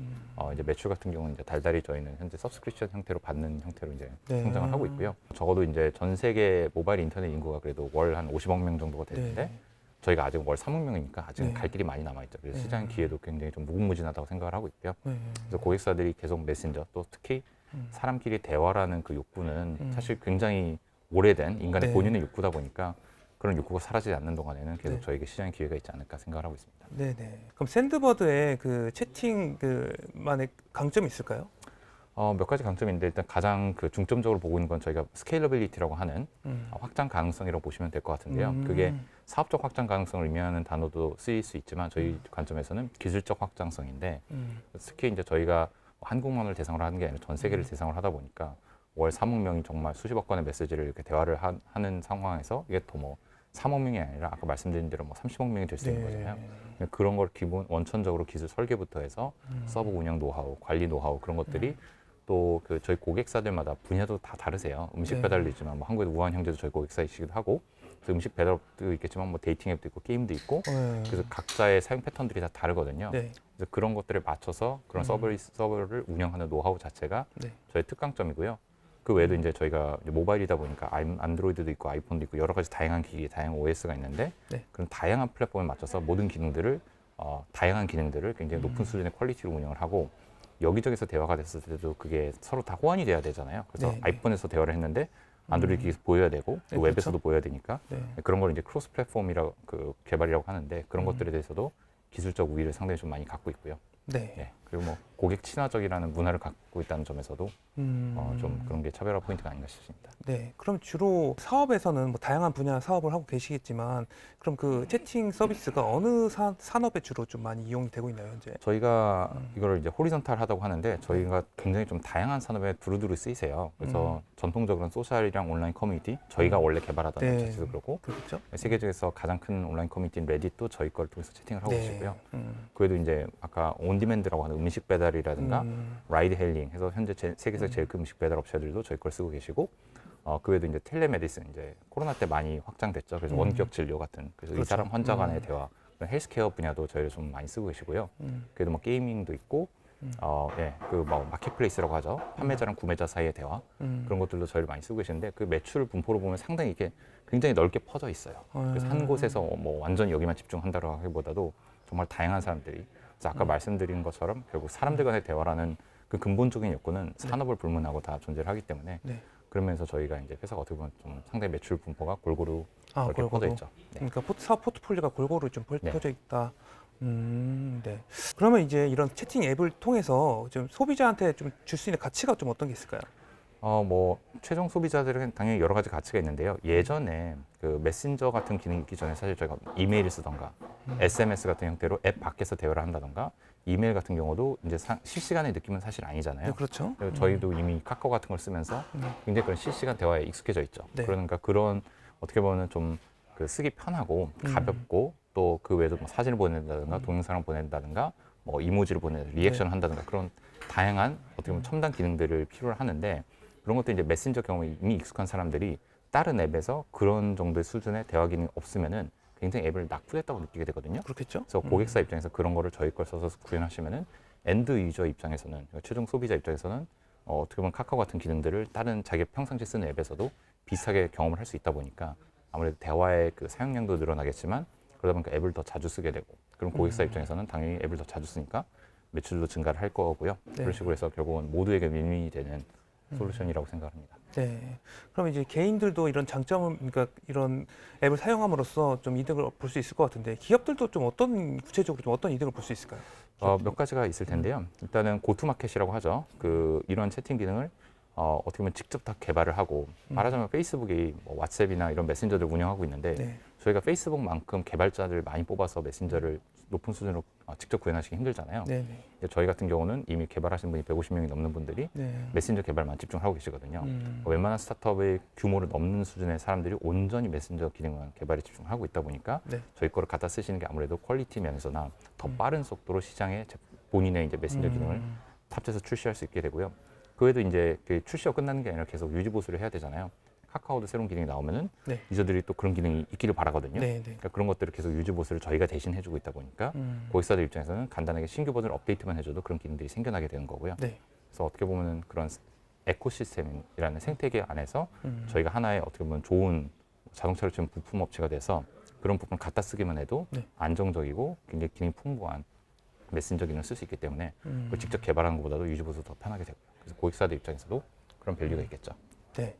이제 매출 같은 경우는 이제 달달이 저희는 현재 서브스크립션 형태로 받는 형태로 이제 네. 성장을 하고 있고요. 적어도 이제 전 세계 모바일 인터넷 인구가 그래도 월 한 50억 명 정도가 되는데 네. 저희가 아직 월 3억 명이니까 아직은 네. 갈 길이 많이 남아있죠. 그래서 네. 시장 기회도 굉장히 좀 무궁무진하다고 생각을 하고 있고요. 네. 그래서 고객사들이 계속 메신저 또 특히 사람끼리 대화라는 그 욕구는 사실 굉장히 오래된 인간의 네. 본인의 욕구다 보니까 그런 욕구가 사라지지 않는 동안에는 계속 네. 저에게 시장 기회가 있지 않을까 생각을 하고 있습니다. 네네. 그럼 샌드버드의 그 채팅 그만의 강점이 있을까요? 몇 가지 강점인데 일단 가장 그 중점적으로 보고 있는 건 저희가 스케일러빌리티라고 하는 확장 가능성이라고 보시면 될 것 같은데요. 그게 사업적 확장 가능성을 의미하는 단어도 쓰일 수 있지만 저희 관점에서는 기술적 확장성인데 특히 이제 저희가 한국만을 대상으로 하는 게 아니라 전 세계를 대상으로 하다 보니까 월 3억 명이 정말 수십억 건의 메시지를 이렇게 대화를 하는 상황에서 이게 또 3억 명이 아니라 아까 말씀드린 대로 30억 명이 될 수 있는 거잖아요. 그런 걸 기본 원천적으로 기술 설계부터 해서 서버 운영 노하우, 관리 노하우 그런 것들이 또 그 저희 고객사들마다 분야도 다 다르세요. 음식 네. 배달도 있지만 한국의 우한 형제도 저희 고객사이시기도 하고 그래서 음식 배달도 있겠지만 데이팅 앱도 있고 게임도 있고 네. 그래서 각자의 사용 패턴들이 다 다르거든요. 네. 그래서 그런 것들을 맞춰서 그런 서버를 운영하는 노하우 자체가 네. 저희 특강점이고요. 그 그 외에도 이제 저희가 이제 모바일이다 보니까 안드로이드도 있고 아이폰도 있고 여러 가지 다양한 기기, 다양한 OS가 있는데 네. 그런 다양한 플랫폼에 맞춰서 모든 기능들을 다양한 기능들을 굉장히 높은 수준의 퀄리티로 운영을 하고 여기저기서 대화가 됐을 때도 그게 서로 다 호환이 돼야 되잖아요. 그래서 네. 아이폰에서 대화를 했는데 안드로이드 기기에서 보여야 되고 또 네, 웹에서도 그렇죠. 보여야 되니까 네. 그런 걸 이제 크로스 플랫폼이라고 그 개발이라고 하는데 그런 것들에 대해서도 기술적 우위를 상당히 좀 많이 갖고 있고요. 네. 네. 그리고 뭐 고객 친화적이라는 문화를 갖고 있다는 점에서도 음. 좀 그런 게 차별화 포인트가 아닌가 싶습니다. 네. 그럼 주로 사업에서는 뭐 다양한 분야 사업을 하고 계시겠지만 그럼 그 채팅 서비스가 어느 산업에 주로 좀 많이 이용이 되고 있나요, 현재? 저희가 이거를 이제 호리존탈하다고 하는데 저희가 굉장히 좀 다양한 산업에 두루두루 쓰이세요. 그래서 전통적으로는 소셜이랑 온라인 커뮤니티 저희가 원래 개발하던 네. 자체도 그렇고 그렇죠? 세계적에서 가장 큰 온라인 커뮤니티인 레딧도 저희 거를 통해서 채팅을 하고 계시고요. 음. 그 외에도 이제 아까 온디맨드라고 하는 음식 배달이라든가 라이드 헬링 해서 현재 세계에서 제일 큰 음식 배달 업체들도 저희 걸 쓰고 계시고 그 외에도 이제 텔레메디슨 이제 코로나 때 많이 확장됐죠. 그래서 원격 진료 같은 그래서 그렇죠. 의사랑 환자 간의 대화 그런 헬스케어 분야도 저희를 좀 많이 쓰고 계시고요. 그래도 뭐 게이밍도 있고 예, 그 뭐 마켓플레이스라고 하죠. 판매자랑 구매자 사이의 대화 그런 것들도 저희를 많이 쓰고 계시는데 그 매출 분포로 보면 상당히 이게 굉장히 넓게 퍼져 있어요. 그래서 한 곳에서 뭐 완전히 여기만 집중한다고 하기보다도 정말 다양한 사람들이 그래서 아까 말씀드린 것처럼 결국 사람들 간의 대화라는 그 근본적인 욕구는 산업을 불문하고 다 존재를 하기 때문에 네. 그러면서 저희가 이제 회사가 어떻게 보면 좀 상당히 매출 분포가 골고루 아, 넓게 골고루. 퍼져 있죠. 네. 그러니까 사업 포트폴리오가 골고루 좀 네. 펴져 있다. 네. 그러면 이제 이런 채팅 앱을 통해서 좀 소비자한테 좀 줄 수 있는 가치가 좀 어떤 게 있을까요? 뭐 최종 소비자들은 당연히 여러 가지 가치가 있는데요. 예전에 그 메신저 같은 기능이 있기 전에 사실 저희가 이메일을 쓰던가 SMS 같은 형태로 앱 밖에서 대화를 한다던가 이메일 같은 경우도 이제 실시간의 느낌은 사실 아니잖아요. 네, 그렇죠. 그리고 저희도 이미 카카오 같은 걸 쓰면서 굉장히 그런 실시간 대화에 익숙해져 있죠. 네. 그러니까 그런 어떻게 보면 좀 그 쓰기 편하고 가볍고 또 그 외에도 뭐 사진을 보낸다든가 동영상을 보낸다든가 뭐 이모지를 보낸다든가 리액션을 한다든가 그런 다양한 어떻게 보면 첨단 기능들을 필요로 하는데 그런 것도 이제 메신저 경험이 이미 익숙한 사람들이 다른 앱에서 그런 정도의 수준의 대화 기능이 없으면은 굉장히 앱을 낙후했다고 느끼게 되거든요. 그렇겠죠. 그래서 고객사 입장에서 그런 거를 저희 걸 써서 구현하시면은 엔드 유저 입장에서는 그러니까 최종 소비자 입장에서는 어떻게 보면 카카오 같은 기능들을 다른 자기 평상시 쓰는 앱에서도 비슷하게 경험을 할 수 있다 보니까 아무래도 대화의 그 사용량도 늘어나겠지만 그러다 보니까 앱을 더 자주 쓰게 되고 그럼 고객사 입장에서는 당연히 앱을 더 자주 쓰니까 매출도 증가를 할 거고요. 네. 그런 식으로 해서 결국은 모두에게 윈윈이 되는 솔루션이라고 생각합니다. 네. 그럼 이제 개인들도 이런 장점을, 그러니까 이런 앱을 사용함으로써 좀 이득을 볼 수 있을 것 같은데 기업들도 좀 구체적으로 좀 어떤 이득을 볼 수 있을까요? 몇 가지가 있을 텐데요. 일단은 고투마켓이라고 하죠. 이런 채팅 기능을 어떻게 보면 직접 다 개발을 하고 말하자면 페이스북이 뭐 왓츠앱이나 이런 메신저를 운영하고 있는데 네. 저희가 페이스북만큼 개발자들 많이 뽑아서 메신저를 높은 수준으로 직접 구현하시기 힘들잖아요. 네. 근데 저희 같은 경우는 이미 개발하신 분이 150명이 넘는 분들이 네. 메신저 개발만 집중하고 계시거든요. 웬만한 스타트업의 규모를 넘는 수준의 사람들이 온전히 메신저 기능만 개발에 집중하고 있다 보니까 네. 저희 거를 갖다 쓰시는 게 아무래도 퀄리티 면에서나 더 빠른 속도로 시장에 본인의 이제 메신저 기능을 탑재해서 출시할 수 있게 되고요. 그 외에도 이제 그 출시가 끝나는 게 아니라 계속 유지 보수를 해야 되잖아요. 카카오도 새로운 기능이 나오면은 네. 유저들이 또 그런 기능이 있기를 바라거든요. 네. 네. 그러니까 그런 것들을 계속 유지 보수를 저희가 대신 해주고 있다 보니까 고객사들 입장에서는 간단하게 신규 버전 업데이트만 해줘도 그런 기능들이 생겨나게 되는 거고요. 네. 그래서 어떻게 보면은 그런 에코시스템이라는 생태계 안에서 저희가 하나의 어떻게 보면 좋은 자동차를 지금 부품 업체가 돼서 그런 부품을 갖다 쓰기만 해도 네. 안정적이고 굉장히 기능이 풍부한 메신저 기능을 쓸 수 있기 때문에 그걸 직접 개발하는 것보다도 유지 보수 더 편하게 되고요. 그래서 고객사들 입장에서도 그런 밸류가 있겠죠. 네.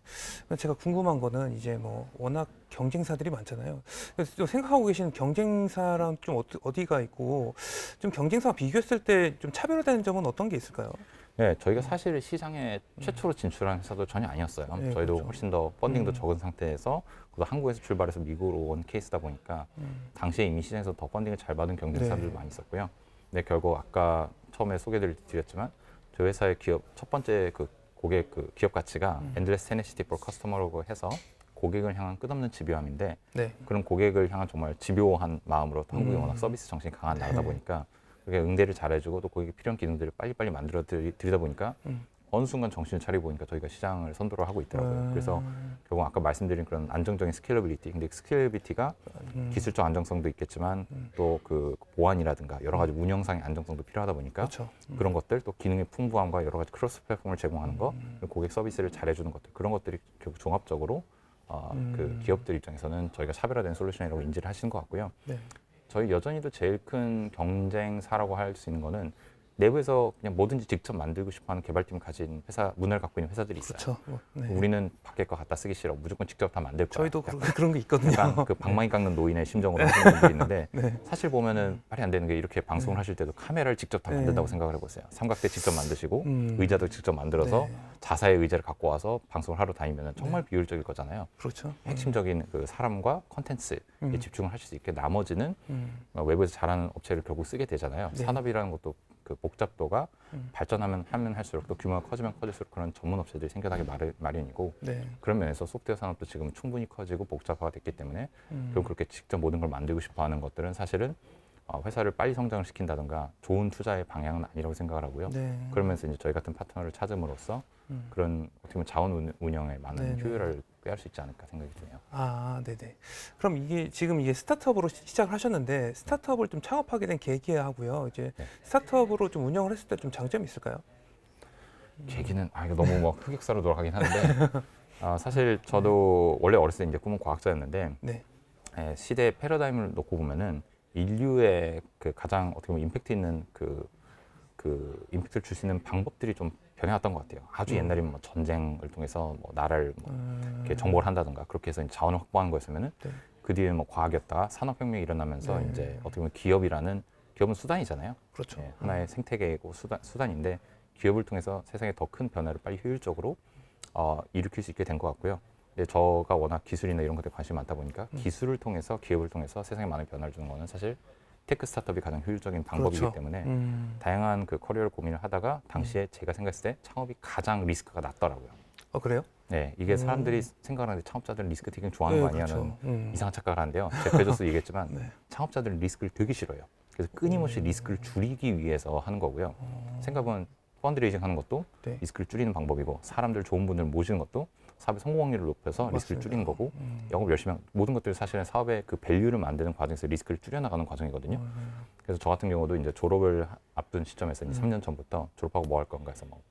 제가 궁금한 거는 이제 뭐 워낙 경쟁사들이 많잖아요. 그래서 좀 생각하고 계시는 경쟁사랑 좀 어디가 있고 좀 경쟁사와 비교했을 때 좀 차별화되는 점은 어떤 게 있을까요? 네, 저희가 사실 시장에 최초로 진출한 회사도 전혀 아니었어요. 네, 저희도 그렇죠. 훨씬 더 펀딩도 적은 상태에서 그래서 한국에서 출발해서 미국으로 온 케이스다 보니까 당시에 이미 시장에서 더 펀딩을 잘 받은 경쟁사들도 네. 많이 있었고요. 근데 결국 아까 처음에 소개를 드렸지만 저희 회사의 첫 번째 그 고객 그 기업 가치가 엔드레스 테네시티 포 커스터머라고 해서 고객을 향한 끝없는 집요함인데 네. 그런 고객을 향한 정말 집요한 마음으로 또 한국이 워낙 서비스 정신이 강한 나라다 보니까 그게 응대를 잘해주고 또 고객이 필요한 기능들을 빨리빨리 만들어 드리다 보니까 어느 순간 정신을 차리고 보니까 저희가 시장을 선도를 하고 있더라고요. 그래서 결국 아까 말씀드린 그런 안정적인 스케일러빌리티, 근데 스케일러빌리티가 기술적 안정성도 있겠지만 또 그 보안이라든가 여러 가지 운영상의 안정성도 필요하다 보니까 그렇죠. 그런 것들, 또 기능의 풍부함과 여러 가지 크로스 플랫폼을 제공하는 거, 그리고 고객 서비스를 잘해주는 것들, 그런 것들이 결국 종합적으로 그 기업들 입장에서는 저희가 차별화된 솔루션이라고 인지를 하시는 것 같고요. 네. 저희 여전히도 제일 큰 경쟁사라고 할 수 있는 거는 내부에서 그냥 뭐든지 직접 만들고 싶어하는 개발팀을 가진 회사, 문화를 갖고 있는 회사들이 있어요. 그렇죠. 네. 우리는 밖에 거 갖다 쓰기 싫어. 무조건 직접 다 만들 거야. 저희도 그런 게 있거든요. 약간 그 방망이 깎는 노인의 심정으로 하시는 분들이 있는데 네. 사실 보면은 말이 안 되는 게 이렇게 방송을 하실 때도 카메라를 직접 다 만든다고 생각을 해보세요. 삼각대 직접 만드시고 의자도 직접 만들어서 네. 자사의 의자를 갖고 와서 방송을 하러 다니면 정말 비효율적일 거잖아요. 그렇죠. 핵심적인 그 사람과 컨텐츠에 집중을 하실 수 있게 나머지는 외부에서 잘하는 업체를 결국 쓰게 되잖아요. 네. 산업이라는 것도 그 복잡도가 발전하면 할수록 또 규모가 커지면 커질수록 그런 전문 업체들이 생겨나기 마련이고 네. 그런 면에서 소프트웨어 산업도 지금 충분히 커지고 복잡화가 됐기 때문에 결국 그렇게 직접 모든 걸 만들고 싶어하는 것들은 사실은 회사를 빨리 성장을 시킨다든가 좋은 투자의 방향은 아니라고 생각을 하고요. 네. 그러면서 이제 저희 같은 파트너를 찾음으로써 그런 어떻게 보면 자원 운영에 많은 네네. 효율을 꾀할 수 있지 않을까 생각이 드네요. 아, 네네. 그럼 지금 이게 스타트업으로 시작을 하셨는데 스타트업을 좀 창업하게 된 계기하고요. 이제 네. 스타트업으로 좀 운영을 했을 때 좀 장점이 있을까요? 계기는 이거 너무 뭐 흑역사로 돌아가긴 하는데 사실 저도 원래 어렸을 때 이제 꿈은 과학자였는데 네. 시대의 패러다임을 놓고 보면은 인류의 그 가장 어떻게 보면 임팩트 있는 그 임팩트를 줄 수 있는 방법들이 좀 변해왔던 것 같아요. 아주 옛날이면 뭐 전쟁을 통해서 뭐 나라를 뭐 이렇게 정복을 한다든가 그렇게 해서 이제 자원을 확보하는 거였으면은 네. 그 뒤에 뭐 과학이었다가 산업혁명이 일어나면서 네. 이제 어떻게 보면 기업은 수단이잖아요. 그렇죠. 하나의 생태계고 수단인데 기업을 통해서 세상에 더 큰 변화를 빨리 효율적으로 일으킬 수 있게 된 것 같고요. 근데 저가 워낙 기술이나 이런 것에 관심이 많다 보니까 기술을 통해서 기업을 통해서 세상에 많은 변화를 주는 거는 사실 테크 스타트업이 가장 효율적인 방법이기 그렇죠. 때문에 다양한 다양한 그 커리어를 고민을 하다가 당시에 제가 생각했을 때 창업이 가장 리스크가 낮더라고요. 그래요? 네, 이게 사람들이 생각하는데 창업자들은 리스크 테이킹 좋아하는 거 아니냐는 그렇죠. 이상한 착각을 하는데요. 제가 베조스도 얘기했지만 네. 창업자들은 리스크를 되게 싫어해요. 그래서 끊임없이 리스크를 줄이기 위해서 하는 거고요. 생각은 펀드레이징 하는 것도 네. 리스크를 줄이는 방법이고 사람들 좋은 분들 모시는 것도 사업의 성공 확률을 높여서 리스크를 맞습니다. 줄이는 거고 영업 열심히 모든 것들이 사실은 사업의 그 밸류를 만드는 과정에서 리스크를 줄여나가는 과정이거든요. 그래서 저 같은 경우도 이제 졸업을 앞둔 시점에서 이제 3년 전부터 졸업하고 뭐 할 건가 해서 뭐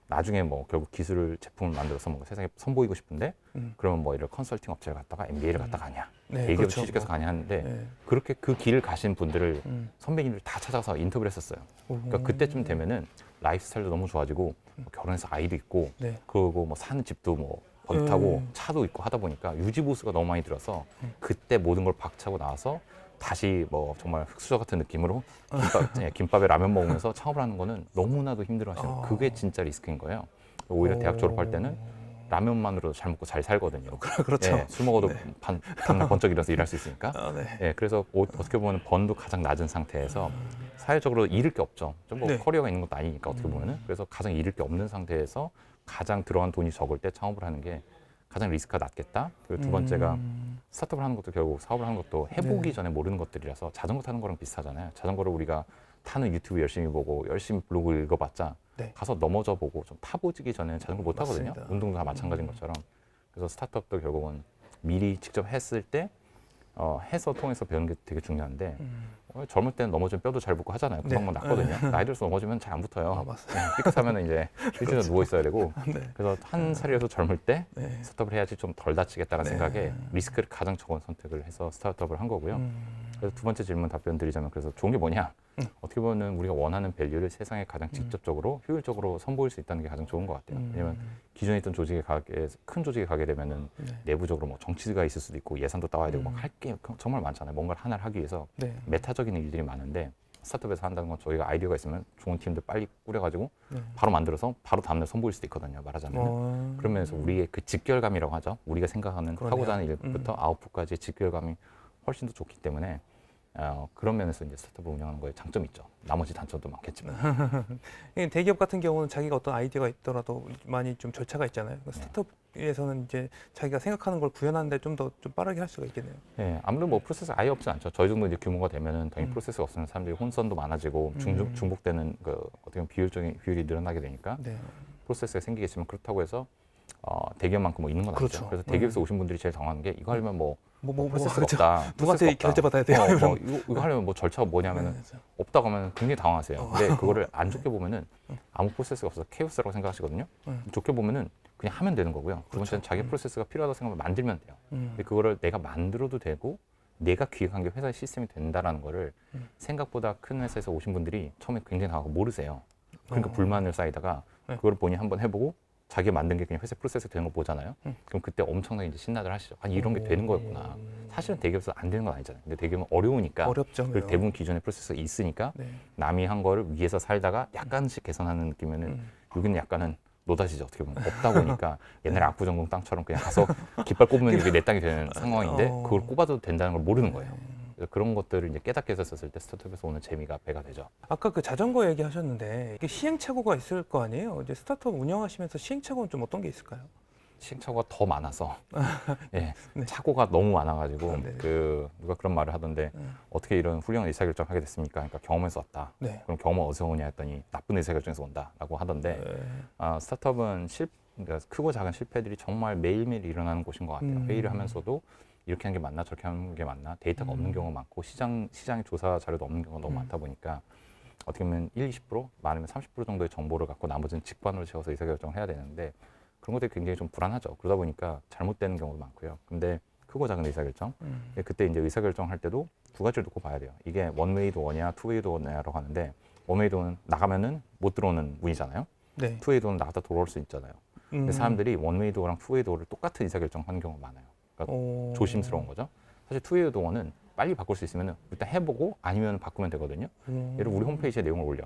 나중에 뭐 결국 기술을 제품을 만들어서 뭔가 세상에 선보이고 싶은데 그러면 뭐 이런 컨설팅 업체를 갔다가 MBA를 갔다 가냐 네, 대기업 그렇죠. 취직해서 가냐 하는데 네. 그렇게 그 길을 가신 분들을 선배님들 다 찾아서 인터뷰를 했었어요. 그러니까 그때쯤 되면은 라이프 스타일도 너무 좋아지고 뭐 결혼해서 아이도 있고 네. 그리고 뭐 사는 집도 뭐 번타고 차도 있고 하다 보니까 유지 보수가 너무 많이 들어서 그때 모든 걸 박차고 나와서 다시 뭐 정말 흑수저 같은 느낌으로 김밥에 라면 먹으면서 창업을 하는 거는 너무나도 힘들어하시는 그게 진짜 리스크인 거예요. 오히려 대학 졸업할 때는 라면만으로도 잘 먹고 잘 살거든요. 그렇죠. 예, 술 먹어도 밤낮 번쩍 일어나서 일할 수 있으니까. 네. 예, 그래서 어떻게 보면 번도 가장 낮은 상태에서 사회적으로 잃을 게 없죠. 좀 뭐 네. 커리어가 있는 것도 아니니까 어떻게 보면은 그래서 가장 잃을 게 없는 상태에서 가장 들어간 돈이 적을 때 창업을 하는 게 가장 리스크가 낮겠다. 그리고 두 번째가 스타트업을 하는 것도 결국 사업을 하는 것도 해보기 전에 모르는 것들이라서 자전거 타는 거랑 비슷하잖아요. 자전거를 우리가 타는 유튜브 열심히 보고 열심히 블로그 읽어봤자 네. 가서 넘어져 보고 좀 타보기 전에는 자전거 못 타거든요. 맞습니다. 운동도 다 마찬가지인 것처럼. 그래서 스타트업도 결국은 미리 직접 했을 때 해서 통해서 배우는 게 되게 중요한데 젊을 때는 넘어지면 뼈도 잘 붙고 하잖아요. 금방 뭐 낫거든요. 나이 들어서 넘어지면 잘 안 붙어요. 맞습니다. 삐끗하면 이제 일주일 누워 있어야 되고 네. 그래서 한 살이라도 젊을 때 네. 스타트업을 해야지 좀 덜 다치겠다는 네. 생각에 리스크를 가장 적은 선택을 해서 스타트업을 한 거고요. 그래서 두 번째 질문 답변 드리자면 그래서 좋은 게 뭐냐? 어떻게 보면 우리가 원하는 밸류를 세상에 가장 직접적으로 효율적으로 선보일 수 있다는 게 가장 좋은 것 같아요. 왜냐면 기존에 있던 큰 조직에 가게 되면은 내부적으로 뭐 정치가 있을 수도 있고 예산도 따와야 되고 막 할 게 정말 많잖아요. 뭔가를 하나를 하기 위해서 네. 메타적인 일들이 많은데 스타트업에서 한다는 건 저희가 아이디어가 있으면 좋은 팀들 빨리 꾸려가지고 네. 바로 만들어서 바로 다음날 선보일 수도 있거든요. 말하자면. 그런 면에서 우리의 그 직결감이라고 하죠. 우리가 생각하는 그러네요. 하고자 하는 일부터 아웃풋까지의 직결감이 훨씬 더 좋기 때문에 그런 면에서 이제 스타트업을 운영하는 거에 장점이 있죠. 나머지 단점도 많겠지만. 대기업 같은 경우는 자기가 어떤 아이디어가 있더라도 많이 좀 절차가 있잖아요. 스타트업에서는 이제 자기가 생각하는 걸 구현하는데 좀 더 좀 빠르게 할 수가 있겠네요. 네, 아무래도 뭐 프로세스 아예 없지 않죠. 저희 정도 이제 규모가 되면은 당연히 프로세스가 없으면 사람들이 혼선도 많아지고 중복되는 그 어떻게 보면 비율이 늘어나게 되니까 네. 프로세스가 생기겠지만 그렇다고 해서 대기업만큼 뭐 있는 건 아니죠. 그렇죠. 그래서 대기업에서 오신 분들이 제일 당황한 게 이거 하려면 뭐 프로세스가 그렇죠. 없다. 누구한테 결제 받아야 돼요? 뭐 이거 하려면 뭐 절차가 뭐냐면은 없다고 하면 굉장히 당황하세요. 근데 그거를 안 좋게 보면은 아무 프로세스가 없어서 케이오스라고 생각하시거든요. 좋게 보면은 그냥 하면 되는 거고요. 두 번째는 자기 프로세스가 필요하다고 생각하면 만들면 돼요. 근데 그거를 내가 만들어도 되고 내가 기획한 게 회사의 시스템이 된다라는 거를 생각보다 큰 회사에서 오신 분들이 처음에 굉장히 당하고 모르세요. 그러니까 불만을 쌓이다가 그걸 본인이 한번 해보고 자기가 만든 게 그냥 회사 프로세스가 되는 거 보잖아요. 그럼 그때 엄청나게 이제 신나들 하시죠. 아니 이런 게 되는 거였구나. 사실은 대기업에서 안 되는 건 아니잖아요. 근데 대기업은 어려우니까 어렵죠. 그리고 대부분 기존의 프로세스가 있으니까 네. 남이 한 거를 위에서 살다가 약간씩 개선하는 느낌이면은 여기는 약간은 노다지죠. 어떻게 보면 없다 보니까 옛날에 압구정동 땅처럼 그냥 가서 깃발 꼽으면 이게 내 땅이 되는 상황인데 그걸 꼽아도 된다는 걸 모르는 거예요. 그래서 그런 것들을 이제 깨닫게 했었을 때 스타트업에서 오는 재미가 배가 되죠. 아까 그 자전거 얘기하셨는데 이게 시행착오가 있을 거 아니에요? 이제 스타트업 운영하시면서 시행착오는 좀 어떤 게 있을까요? 시행착오가 더 많아서 예, 네. 착오가 너무 많아가지고 네. 그 누가 그런 말을 하던데 어떻게 이런 훌륭한 의사결정하게 됐습니까? 그러니까 경험에서 왔다. 네. 그럼 경험은 어디서 오냐 했더니 나쁜 의사결정에서 온다라고 하던데 스타트업은 그러니까 크고 작은 실패들이 정말 매일매일 일어나는 곳인 것 같아요. 회의를 하면서도 이렇게 하는 게 맞나 저렇게 하는 게 맞나 데이터가 없는 경우가 많고 시장의 조사 자료도 없는 경우가 너무 많다 보니까 어떻게 보면 1-20% 많으면 30% 정도의 정보를 갖고 나머지는 직관으로 채워서 의사결정을 해야 되는데 그런 것들이 굉장히 좀 불안하죠. 그러다 보니까 잘못되는 경우도 많고요. 근데 크고 작은 의사결정 그때 이제 의사결정할 때도 두 가지를 놓고 봐야 돼요. 이게 원웨이 도어냐 투웨이 도어냐라고 하는데 원웨이 도어는 나가면은 못 들어오는 문이잖아요. 네. 투웨이 도어는 나갔다 돌아올 수 있잖아요. 근데 사람들이 원웨이 도어랑 투웨이 도어를 똑같은 의사결정하는 경우가 많아요. 그러니까 조심스러운 거죠. 사실 투웨이 도어는 빨리 바꿀 수 있으면 일단 해보고 아니면 바꾸면 되거든요. 예를 들어 우리 홈페이지에 내용을 올려.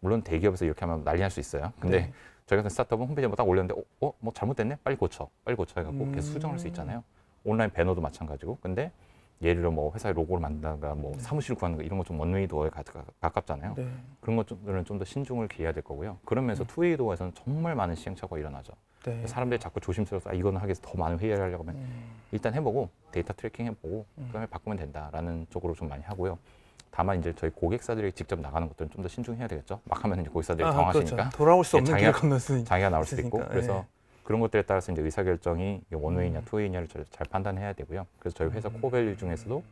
물론 대기업에서 이렇게 하면 난리 날 수 있어요. 근데 저희 같은 스타트업은 홈페이지에 딱 올렸는데 뭐 잘못됐네? 빨리 고쳐 해갖고 계속 수정할 수 있잖아요. 온라인 배너도 마찬가지고. 근데 예를 들어 뭐 회사의 로고를 만든다가 뭐 사무실 구하는 거 이런 거 좀 원웨이 도어에 가깝잖아요. 네. 그런 것들은 좀 더 신중을 기해야 될 거고요. 그러면서 투웨이 도어에서는 정말 많은 시행착오가 일어나죠. 네. 사람들이 자꾸 조심스러워서 이거는 하기 위해서 더 많은 회의를 하려고 하면 일단 해보고 데이터 트래킹 해보고 그다음에 바꾸면 된다라는 쪽으로 좀 많이 하고요. 다만 이제 저희 고객사들이 직접 나가는 것들은 좀 더 신중해야 되겠죠. 막 하면 이제 고객사들이 당황하시니까 그렇죠. 돌아올 수 없는 자기가- 길을 건널 수 장애가 나올 수도 있으니까. 있고 그래서 그런 것들에 따라서 이제 의사결정이 원웨이냐 투웨이냐를 잘 판단해야 되고요. 그래서 저희 회사 코밸류 중에서도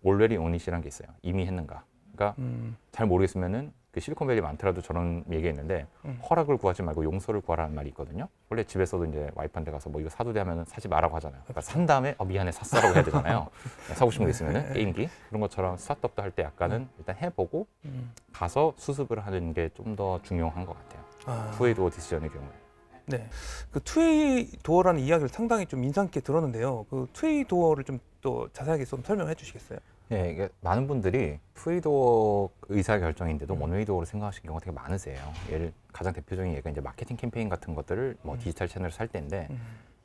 already on it이라는 게 있어요. 이미 했는가. 그러니까 잘 모르겠으면은 그 실리콘밸리 많더라도 저런 얘기했는데 허락을 구하지 말고 용서를 구하라는 말이 있거든요. 원래 집에서도 이제 와이프한테 가서 뭐 이거 사도 돼 하면은 사지 말라고 하잖아요. 그러니까 산 다음에 미안해 샀어라고 해야 되잖아요. 사고 싶은 거 있으면은 게임기 그런 것처럼 스타트업도 할 때 약간은 일단 해보고 가서 수습을 하는 게 좀 더 중요한 것 같아요. 투웨이 도어 디시전의 경우에. 네. 그 투웨이 도어라는 이야기를 상당히 좀 인상 깊게 들었는데요. 그 투웨이 도어를 좀 또 자세하게 좀 설명해 주시겠어요? 네, 이게 많은 분들이 투웨이 도어 의사 결정인데도 원웨이 도어로 생각하시는 경우가 되게 많으세요. 가장 대표적인 예가 이제 마케팅 캠페인 같은 것들을 뭐 디지털 채널을 살 때인데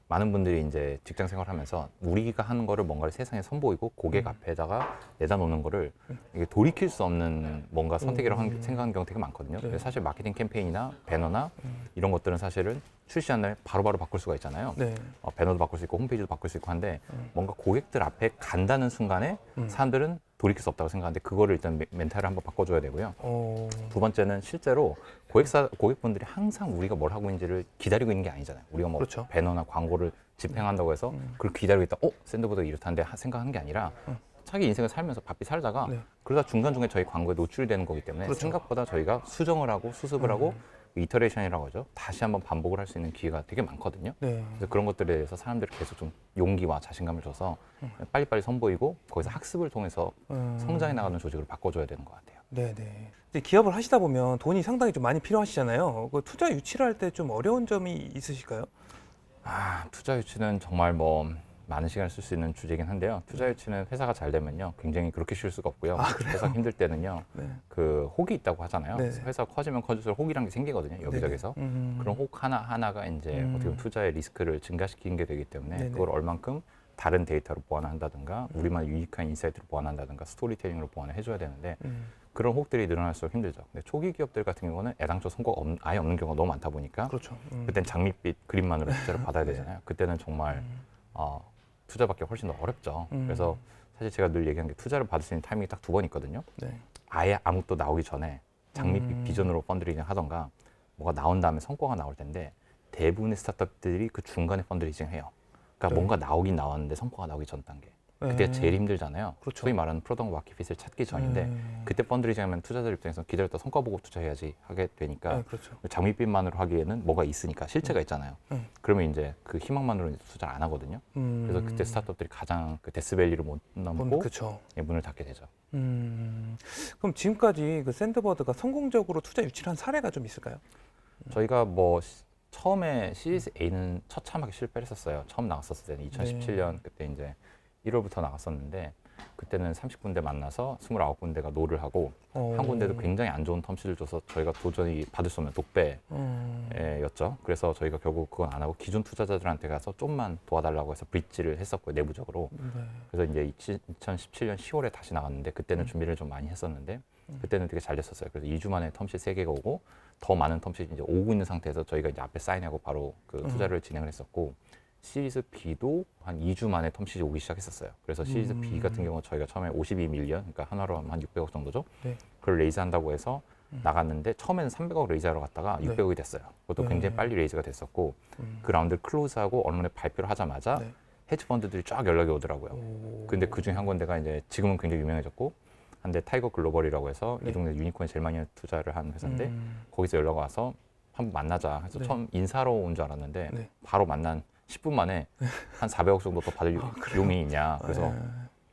많은 분들이 이제 직장 생활하면서 우리가 하는 거를 뭔가를 세상에 선보이고 고객 앞에다가 내다 놓는 거를 이게 돌이킬 수 없는 뭔가 선택이라고 생각하는 경우가 되게 많거든요. 그래서 사실 마케팅 캠페인이나 배너나 이런 것들은 사실은 출시한 날 바로바로 바꿀 수가 있잖아요. 네. 배너도 바꿀 수 있고 홈페이지도 바꿀 수 있고 한데 뭔가 고객들 앞에 간다는 순간에 사람들은 돌이킬 수 없다고 생각하는데 그거를 일단 멘탈을 한번 바꿔줘야 되고요. 두 번째는 실제로 고객분들이 항상 우리가 뭘 하고 있는지를 기다리고 있는 게 아니잖아요. 우리가 뭐 그렇죠. 배너나 광고를 집행한다고 해서 그걸 기다리고 있다. 샌드보드가 이렇다는데 생각하는 게 아니라 자기 인생을 살면서 바삐 살다가 네. 그러다 중간중간에 저희 광고에 노출이 되는 거기 때문에 그렇죠. 생각보다 저희가 수정을 하고 수습을 하고 이터레이션이라고 하죠. 다시 한번 반복을 할 수 있는 기회가 되게 많거든요. 네. 그래서 그런 것들에 대해서 사람들이 계속 좀 용기와 자신감을 줘서 빨리빨리 선보이고 거기서 학습을 통해서 성장해 나가는 조직으로 바꿔줘야 되는 것 같아요. 네네. 이제 기업을 하시다 보면 돈이 상당히 좀 많이 필요하시잖아요. 그 투자 유치를 할 때 좀 어려운 점이 있으실까요? 투자 유치는 정말 뭐 많은 시간을 쓸 수 있는 주제이긴 한데요. 투자 유치는 회사가 잘 되면요, 굉장히 그렇게 쉬울 수가 없고요. 회사가 힘들 때는요, 네. 그 혹이 있다고 하잖아요. 네. 그래서 회사가 커지면 커질수록 혹이라는 게 생기거든요, 여기저기서. 그런 혹 하나하나가 이제 어떻게 보면 투자의 리스크를 증가시키는 게 되기 때문에 네네. 그걸 얼만큼 다른 데이터로 보완한다든가 우리만 유익한 인사이트로 보완한다든가 스토리텔링으로 보완을 해줘야 되는데 그런 혹들이 늘어날수록 힘들죠. 근데 초기 기업들 같은 경우는 애당초 성과가 아예 없는 경우가 너무 많다 보니까 그렇죠. 그땐 장밋빛 그림만으로 투자를 받아야 되잖아요. 그때는 정말 투자받기 훨씬 더 어렵죠. 그래서 사실 제가 늘 얘기하는 게 투자를 받을 수 있는 타이밍이 딱 두 번 있거든요. 네. 아예 아무것도 나오기 전에 장밋빛 비전으로 펀드레이징 하던가 뭐가 나온 다음에 성과가 나올 텐데 대부분의 스타트업들이 그 중간에 펀드레이징 해요. 그러니까 뭔가 나오긴 나왔는데 성과가 나오기 전 단계. 그때 제일 힘들잖아요. 그렇죠. 소위 말하는 프로덕트 마켓핏을 찾기 전인데 그때 펀드레이징 하면 투자자들 입장에서 기다렸다 성과 보고 투자해야지 하게 되니까 그렇죠. 장밋빛만으로 하기에는 뭐가 있으니까 실체가 있잖아요. 그러면 이제 그 희망만으로 이제 투자를 안 하거든요. 그래서 그때 스타트업들이 가장 그 데스밸리를 못 넘고 그렇죠. 문을 닫게 되죠. 그럼 지금까지 그 샌드버드가 성공적으로 투자 유치를 한 사례가 좀 있을까요? 저희가 뭐 처음에 시리즈 A는 처참하게 실패를 했었어요. 처음 나갔었을 때는 2017년 그때 이제 1월부터 나갔었는데 그때는 30군데 만나서 29군데가 노를 하고 한 군데도 굉장히 안 좋은 텀시를 줘서 저희가 도저히 받을 수 없는 독배였죠. 그래서 저희가 결국 그건 안 하고 기존 투자자들한테 가서 좀만 도와달라고 해서 브릿지를 했었고요, 내부적으로. 그래서 이제 2017년 10월에 다시 나갔는데 그때는 준비를 좀 많이 했었는데 그때는 되게 잘 됐었어요. 그래서 2주 만에 텀시 3개가 오고 더 많은 텀시 이제 오고 있는 상태에서 저희가 이제 앞에 사인하고 바로 그 투자를 진행을 했었고 시리즈 B도 한 2주 만에 텀시즈 오기 시작했었어요. 그래서 시리즈 B 같은 경우 저희가 처음에 52밀리언, 그러니까 한화로 하면 한 600억 정도죠. 네. 그걸 레이즈 한다고 해서 나갔는데 처음에는 300억 레이즈하러 갔다가 600억이 됐어요. 그것도 굉장히 빨리 레이즈가 됐었고 그 라운드를 클로즈하고 언론에 발표를 하자마자 헤지펀드들이 쫙 연락이 오더라고요. 근데 그 중에 한 군데가 이제 지금은 굉장히 유명해졌고 한데 타이거 글로벌이라고 해서 이 동네 유니콘에 제일 많이 투자를 한 회사인데 거기서 연락 와서 한번 만나자 해서 처음 인사로 온 줄 알았는데 바로 만난 10분 만에 한 400억 정도 더 받을 용이 있냐. 그래서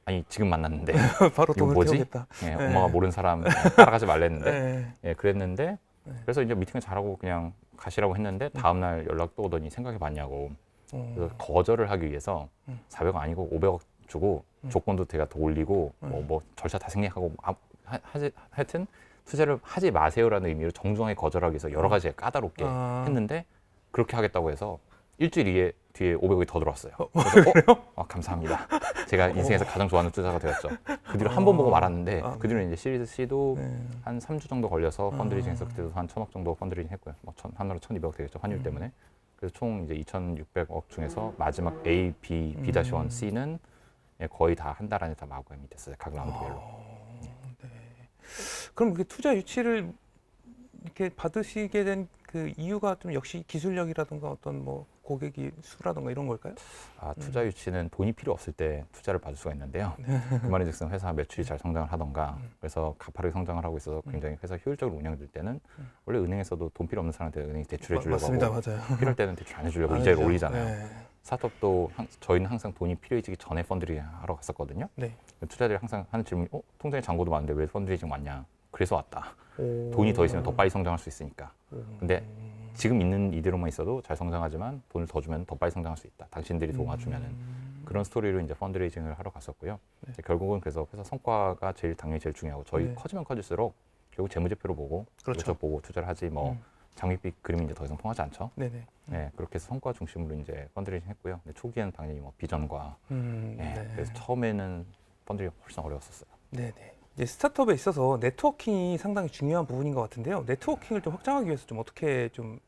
아니 지금 만났는데 바로 이거 돈을 뭐지? 태우겠다. 예, 엄마가 모르는 사람 따라가지 말랬는데 예, 그랬는데 그래서 이제 미팅을 잘하고 그냥 가시라고 했는데 다음날 연락 또 오더니 생각해봤냐고. 그래서 거절을 하기 위해서 400억 아니고 500억 주고 조건도 제가 더 올리고 뭐 절차 다 생략하고 하여튼 투자를 하지 마세요라는 의미로 정중하게 거절하기 위해서 여러 가지 까다롭게 했는데 그렇게 하겠다고 해서 일주일 뒤에 500억이 더 들어왔어요. 그래서 감사합니다. 제가 인생에서 가장 좋아하는 투자가 되었죠. 그 뒤로 한 번 보고 말았는데 그 뒤로 이제 시리즈 C도 한 3주 정도 걸려서 펀드레이징해서 그때도 한 1,000억 정도 펀드레이징 했고요. 뭐 하나로 1,200억 되겠죠. 환율 때문에. 그래서 총 이제 2,600억 중에서 마지막 A, B, B-1, C는 거의 다 한 달 안에 다 마감이 됐어요. 각 라운드별로. 그럼 그 투자 유치를 이렇게 받으시게 된 그 이유가 좀 역시 기술력이라든가 어떤 뭐 고객이 수라든가 이런 걸까요? 투자 유치는 돈이 필요 없을 때 투자를 받을 수가 있는데요. 그 말인즉슨 회사 매출이 잘 성장을 하던가 그래서 가파르게 성장을 하고 있어서 굉장히 회사 효율적으로 운영될 때는 원래 은행에서도 돈 필요 없는 사람한테 은행이 대출해 주려고 맞습니다. 하고 맞아요. 필요할 때는 대출 안 해주려고 이자를 올리잖아요. 네. 스타트업도 저희는 항상 돈이 필요해지기 전에 펀드레이징 하러 갔었거든요. 네. 투자자들이 항상 하는 질문이 통장에 잔고도 많은데 왜 펀드레이징 왔냐. 그래서 왔다. 돈이 더 있으면 더 빨리 성장할 수 있으니까. 근데 지금 있는 이대로만 있어도 잘 성장하지만 돈을 더 주면 더 빨리 성장할 수 있다. 당신들이 도와주면은 그런 스토리로 이제 펀드레이징을 하러 갔었고요. 결국은 그래서 회사 성과가 당연히 제일 중요하고 저희 커지면 커질수록 결국 재무제표로 보고 그렇죠. 보고 투자를 하지 뭐 장밋빛 그림이 이제 더 이상 통하지 않죠. 네네. 네, 그렇게 해서 성과 중심으로 이제 펀드레이징 했고요. 근데 초기에는 당연히 뭐 비전과 그래서 처음에는 펀드레이징 훨씬 어려웠었어요. 네네. 이제 스타트업에 있어서 네트워킹이 상당히 중요한 부분인 것 같은데요. 네트워킹을 좀 확장하기 위해서 좀 어떻게 좀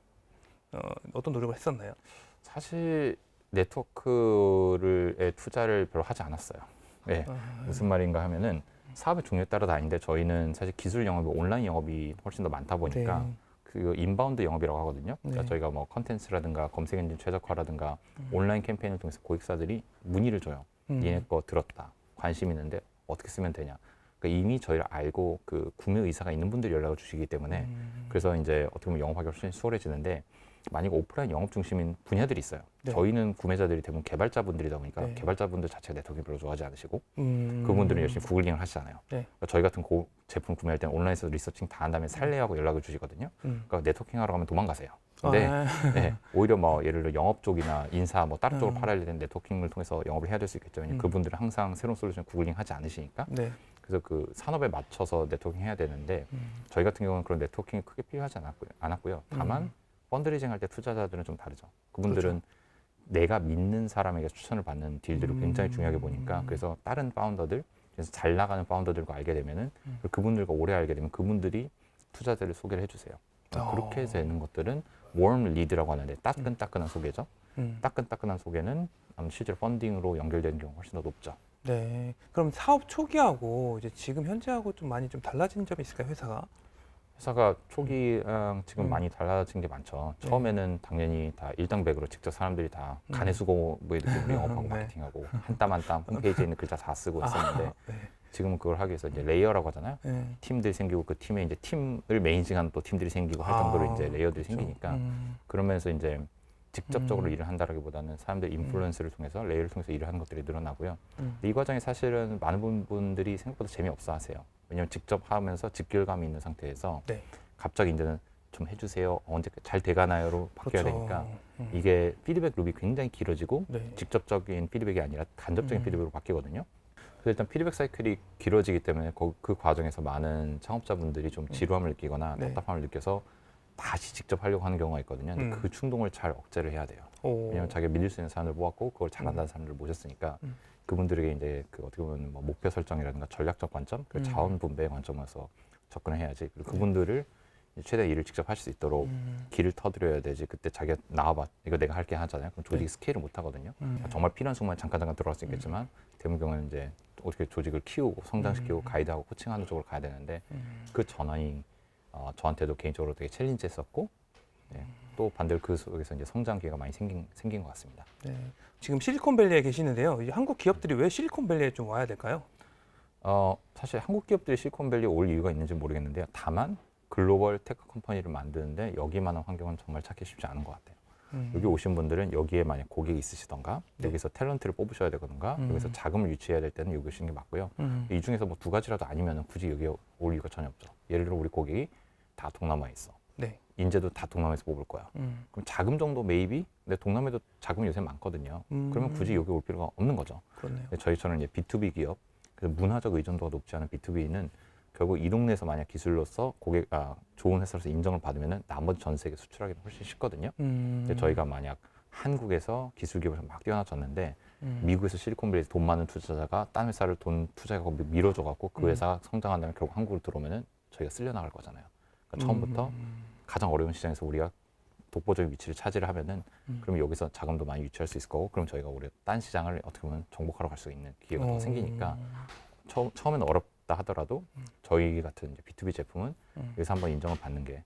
어떤 노력을 했었나요? 사실 네트워크에 투자를 별로 하지 않았어요. 네. 무슨 말인가 하면은 사업의 종류에 따라 다른데 저희는 사실 기술 영업이 온라인 영업이 훨씬 더 많다 보니까 그 인바운드 영업이라고 하거든요. 그러니까 저희가 뭐 컨텐츠라든가 검색 엔진 최적화라든가 온라인 캠페인을 통해서 고객사들이 문의를 줘요. 얘네 거 들었다. 관심 있는데 어떻게 쓰면 되냐. 그러니까 이미 저희를 알고 그 구매 의사가 있는 분들이 연락을 주시기 때문에 그래서 이제 어떻게 보면 영업하기 훨씬 수월해지는데 만약 오프라인 영업 중심인 분야들이 있어요. 저희는 구매자들이 대부분 개발자분들이다 보니까 개발자분들 자체가 네트워킹 별로 좋아하지 않으시고 그분들은 열심히 구글링을 하시잖아요. 그러니까 저희 같은 제품 구매할 때는 온라인에서 리서칭 다 한 다음에 살래하고 연락을 주시거든요. 그러니까 네트워킹 하러 가면 도망가세요. 근데 오히려 뭐 예를 들어 영업 쪽이나 인사 뭐 다른 쪽으로 팔아야 되는 네트워킹을 통해서 영업을 해야 될 수 있겠죠. 왜냐면 그분들은 항상 새로운 솔루션 구글링 하지 않으시니까. 그래서 그 산업에 맞춰서 네트워킹 해야 되는데 저희 같은 경우는 그런 네트워킹이 크게 필요하지 않았고요. 다만 펀드레이징 할 때 투자자들은 좀 다르죠. 그분들은 내가 믿는 사람에게 추천을 받는 딜들을 굉장히 중요하게 보니까 그래서 다른 파운더들, 그래서 잘 나가는 파운더들과 알게 되면은 그분들과 오래 알게 되면 그분들이 투자자를 소개를 해주세요. 그렇게 되는 것들은 warm lead라고 하는데 따끈따끈한 소개죠. 따끈따끈한 소개는 실제로 펀딩으로 연결되는 경우가 훨씬 더 높죠. 네. 그럼 사업 초기하고 이제 지금 현재하고 좀 많이 좀 달라진 점이 있을까요, 회사가? 회사가 초기랑 지금 음. 많이 달라진 게 많죠. 네. 처음에는 당연히 다 일당백으로 직접 사람들이 다 간의 수고의 느낌으로 영업하고 네. 마케팅하고 한 땀 한 땀 홈페이지에 있는 글자 다 쓰고 했었는데 네. 지금은 그걸 하기 위해서 이제 레이어라고 하잖아요. 네. 팀들이 생기고 그 팀에 이제 팀을 매니징하는 또 팀들이 생기고 할 아, 정도로 이제 레이어들이 그렇죠. 생기니까 그러면서 이제 직접적으로 음. 일을 한다라기보다는 사람들 인플루언스를 통해서 레이어를 통해서 일을 하는 것들이 늘어나고요. 음. 이 과정이 사실은 많은 분들이 생각보다 재미없어 하세요. 왜냐하면 직접 하면서 직결감이 있는 상태에서 네. 갑자기 이제는 좀 해주세요. 언제 잘 돼가나요로 바뀌어야 그렇죠. 되니까 음. 이게 피드백 룹이 굉장히 길어지고 네. 직접적인 피드백이 아니라 간접적인 음. 피드백으로 바뀌거든요. 그래서 일단 피드백 사이클이 길어지기 때문에 그 과정에서 많은 창업자분들이 좀 지루함을 느끼거나 네. 답답함을 느껴서 다시 직접 하려고 하는 경우가 있거든요. 근데 음. 그 충동을 잘 억제를 해야 돼요. 오. 왜냐하면 자기가 믿을 수 있는 사람들 모았고 그걸 잘한다는 사람들을 모셨으니까 음. 그분들에게 이제 그 어떻게 보면 뭐 목표 설정이라든가 전략적 관점, 그리고 자원 분배의 관점에서 접근을 해야지. 그리고 그분들을 최대 일을 직접 하실 수 있도록 길을 터드려야 되지. 그때 자기가 나와봐 이거 내가 할게 하잖아요. 그럼 조직이 스케일을 못 하거든요. 정말 필요한 순간에 잠깐 들어갈 수 있겠지만 대부분 경우는 이제 어떻게 조직을 키우고 성장시키고 가이드하고 코칭하는 쪽으로 가야 되는데 그 전환이 저한테도 개인적으로 되게 챌린지했었고 네. 또 반대로 그 속에서 이제 성장 기회가 많이 생긴 것 같습니다. 네. 지금 실리콘밸리에 계시는데요. 이 한국 기업들이 왜 실리콘밸리에 좀 와야 될까요? 사실 한국 기업들이 실리콘밸리에 올 이유가 있는지 모르겠는데요. 다만 글로벌 테크 컴퍼니를 만드는데 여기만한 환경은 정말 찾기 쉽지 않은 것 같아요. 여기 오신 분들은 여기에 만약 고객이 있으시던가 네. 여기서 탤런트를 뽑으셔야 되거든가 여기서 자금을 유치해야 될 때는 여기 오시는 게 맞고요. 이 중에서 뭐 두 가지라도 아니면 굳이 여기에 올 이유가 전혀 없죠. 예를 들어 우리 고객이 다 동남아에 있어. 네. 인재도 다 동남아에서 뽑을 거야. 그럼 자금 정도 메이비? 근데 동남아에도 자금이 요새 많거든요. 그러면 굳이 여기 올 필요가 없는 거죠. 그렇네요. 근데 저희처럼 이제 B2B 기업, 그래서 문화적 의존도가 높지 않은 B2B는 결국 이 동네에서 만약 기술로서 좋은 회사로서 인정을 받으면은 나머지 전 세계 수출하기는 훨씬 쉽거든요. 근데 저희가 만약 한국에서 기술 기업에서 막 뛰어나졌는데 미국에서 실리콘밸리에서 돈 많은 투자자가 딴 회사를 돈 투자하고 밀어줘 갖고 그 회사가 성장한 다음에 결국 한국으로 들어오면은 저희가 쓸려 나갈 거잖아요. 그러니까 처음부터 가장 어려운 시장에서 우리가 독보적인 위치를 차지를 하면은 그럼 여기서 자금도 많이 유치할 수 있을 거고 그럼 저희가 오히려 딴 시장을 어떻게 보면 정복하러 갈 수 있는 기회가 더 생기니까 처음에는 어렵다 하더라도 저희 같은 이제 B2B 제품은 여기서 한번 인정을 받는 게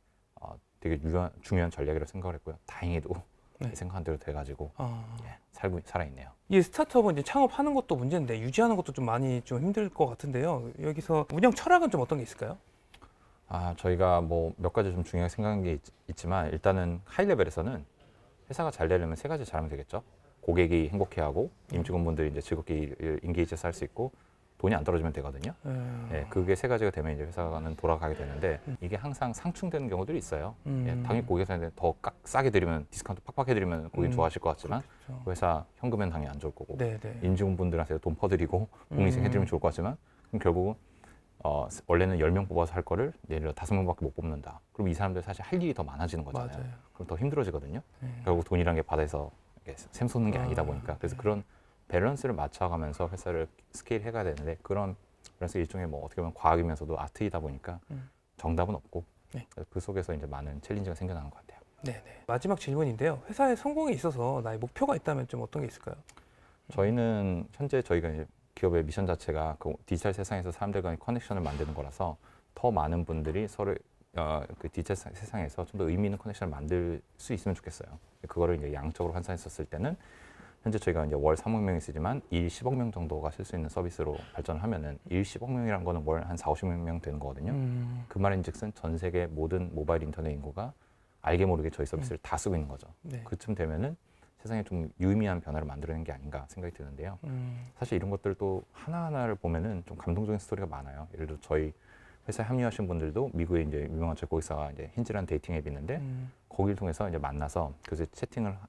되게 중요한 전략이라고 생각을 했고요. 다행히도 네. 생각한 대로 돼가지고 살아있네요. 이 스타트업은 이제 창업하는 것도 문제인데 유지하는 것도 좀 많이 좀 힘들 것 같은데요. 여기서 운영 철학은 좀 어떤 게 있을까요? 저희가 뭐 몇 가지 좀 중요하게 생각한 게 있지만 일단은 하이 레벨에서는 회사가 잘 되려면 세 가지 잘하면 되겠죠. 고객이 행복해하고 임직원분들이 이제 즐겁게 인게이지해서 할 수 있고 돈이 안 떨어지면 되거든요. 네, 그게 세 가지가 되면 이제 회사는 돌아가게 되는데 이게 항상 상충되는 경우들이 있어요. 당연히 고객한테 더 싸게 드리면 디스카운트 팍팍 해드리면 고객 좋아하실 것 같지만 그렇죠. 그 회사 현금엔 당연히 안 좋을 거고 네. 임직원분들한테 돈 퍼드리고 공인생 해드리면 좋을 것 같지만 그럼 결국은 원래는 10명 뽑아서 할 거를 예를 들어 5명밖에 못 뽑는다. 그럼 이 사람들 사실 할 일이 더 많아지는 거잖아요. 맞아요. 그럼 더 힘들어지거든요. 결국 돈이란 게 바다에서 샘솟는 게 아니다 보니까 그래서 그런 밸런스를 맞춰가면서 회사를 스케일 해가야 되는데 그래서 일종의 뭐 어떻게 보면 과학이면서도 아트이다 보니까 정답은 없고 네. 그 속에서 이제 많은 챌린지가 생겨나는 것 같아요. 네네. 마지막 질문인데요. 회사의 성공에 있어서 나의 목표가 있다면 좀 어떤 게 있을까요? 저희는 현재 저희가 이제 기업의 미션 자체가 그 디지털 세상에서 사람들과의 커넥션을 만드는 거라서 더 많은 분들이 서로 그 디지털 세상에서 좀 더 의미 있는 커넥션을 만들 수 있으면 좋겠어요. 그거를 이제 양적으로 환산했었을 때는 현재 저희가 이제 월 3억 명이 쓰지만 일 10억 명 정도가 쓸 수 있는 서비스로 발전을 하면은 일 10억 명이라는 거는 월 한 4, 50명 되는 거거든요. 그 말인즉슨 전 세계 모든 모바일 인터넷 인구가 알게 모르게 저희 서비스를 다 쓰고 있는 거죠. 네. 그쯤 되면은 세상에 좀 유의미한 변화를 만들어내는 게 아닌가 생각이 드는데요. 사실 이런 것들도 하나하나를 보면은 좀 감동적인 스토리가 많아요. 예를 들어 저희 회사에 합류하신 분들도 미국에 이제 유명한 저희 고객사가 이제 힌지라는 데이팅 앱이 있는데 거기를 통해서 이제 만나서 그래서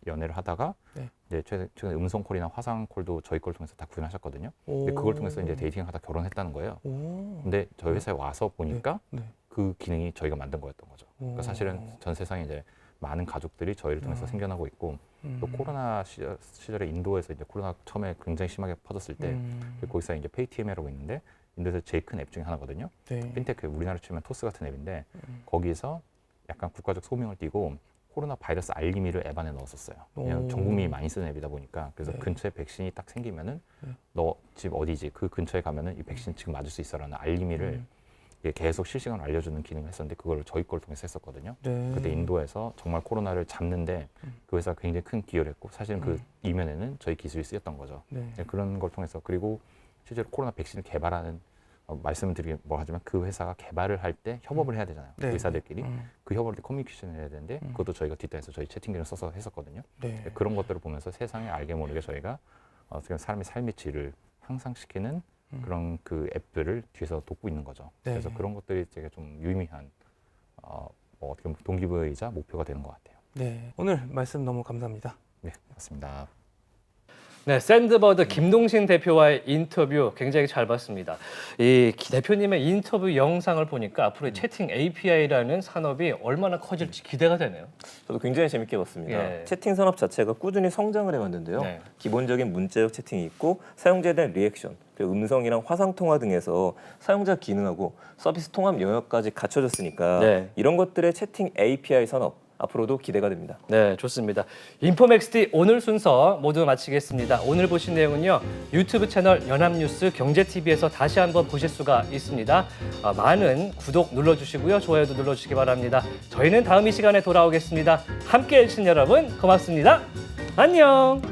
연애를 하다가 네. 이제 최근 음성콜이나 화상콜도 저희 걸 통해서 다 구현하셨거든요. 근데 그걸 통해서 이제 데이팅하다 결혼했다는 거예요. 근데 저희 회사에 와서 보니까 네. 그 기능이 저희가 만든 거였던 거죠. 그러니까 사실은 전 세상에 이제 많은 가족들이 저희를 통해서 생겨나고 있고 또 코로나 시절에 인도에서 이제 코로나 처음에 굉장히 심하게 퍼졌을 때 거기서 이제 페이티엠이라고 있는데 인도에서 제일 큰 앱 중에 하나거든요. 네. 핀테크 우리나라 치면 토스 같은 앱인데 거기서 약간 국가적 소명을 띠고 코로나 바이러스 알림이를 앱 안에 넣었었어요. 왜냐면 전 국민이 많이 쓰는 앱이다 보니까 그래서 네. 근처에 백신이 딱 생기면은 너 집 어디지? 그 근처에 가면은 이 백신 지금 맞을 수 있어라는 알림이를 이게 계속 실시간으로 알려주는 기능을 했었는데 그걸 저희 걸 통해서 했었거든요. 네. 그때 인도에서 정말 코로나를 잡는데 그 회사가 굉장히 큰 기여를 했고 사실은 그 이면에는 저희 기술이 쓰였던 거죠. 네. 네, 그런 걸 통해서 그리고 실제로 코로나 백신을 개발하는 말씀을 드리긴 뭐하지만 그 회사가 개발을 할 때 협업을 해야 되잖아요. 네. 의사들끼리 그 협업을 때 커뮤니케이션을 해야 되는데 그것도 저희가 뒷단에서 저희 채팅 기능을 써서 했었거든요. 네. 그런 것들을 보면서 세상에 알게 모르게 저희가 어떻게 보면 사람의 삶의 질을 향상시키는 그런 그 앱들을 뒤에서 돕고 있는 거죠. 네. 그래서 그런 것들이 되게 좀 유의미한 뭐 어떻게 보면 동기부여이자 목표가 되는 것 같아요. 네. 오늘 말씀 너무 감사합니다. 네, 맞습니다. 네, 샌드버드 김동신 대표와의 인터뷰 굉장히 잘 봤습니다. 이 대표님의 인터뷰 영상을 보니까 앞으로 이 채팅 API라는 산업이 얼마나 커질지 기대가 되네요. 저도 굉장히 재밌게 봤습니다. 예. 채팅 산업 자체가 꾸준히 성장을 해왔는데요. 네. 기본적인 문자적 채팅이 있고 사용자에 대한 리액션, 그리고 음성이랑 화상 통화 등에서 사용자 기능하고 서비스 통합 영역까지 갖춰졌으니까 네. 이런 것들의 채팅 API 산업 앞으로도 기대가 됩니다. 네, 좋습니다. 인포맥스D 오늘 순서 모두 마치겠습니다. 오늘 보신 내용은요, 유튜브 채널 연합뉴스 경제TV에서 다시 한번 보실 수가 있습니다. 많은 구독 눌러주시고요, 좋아요도 눌러주시기 바랍니다. 저희는 다음 이 시간에 돌아오겠습니다. 함께해 주신 여러분 고맙습니다. 안녕.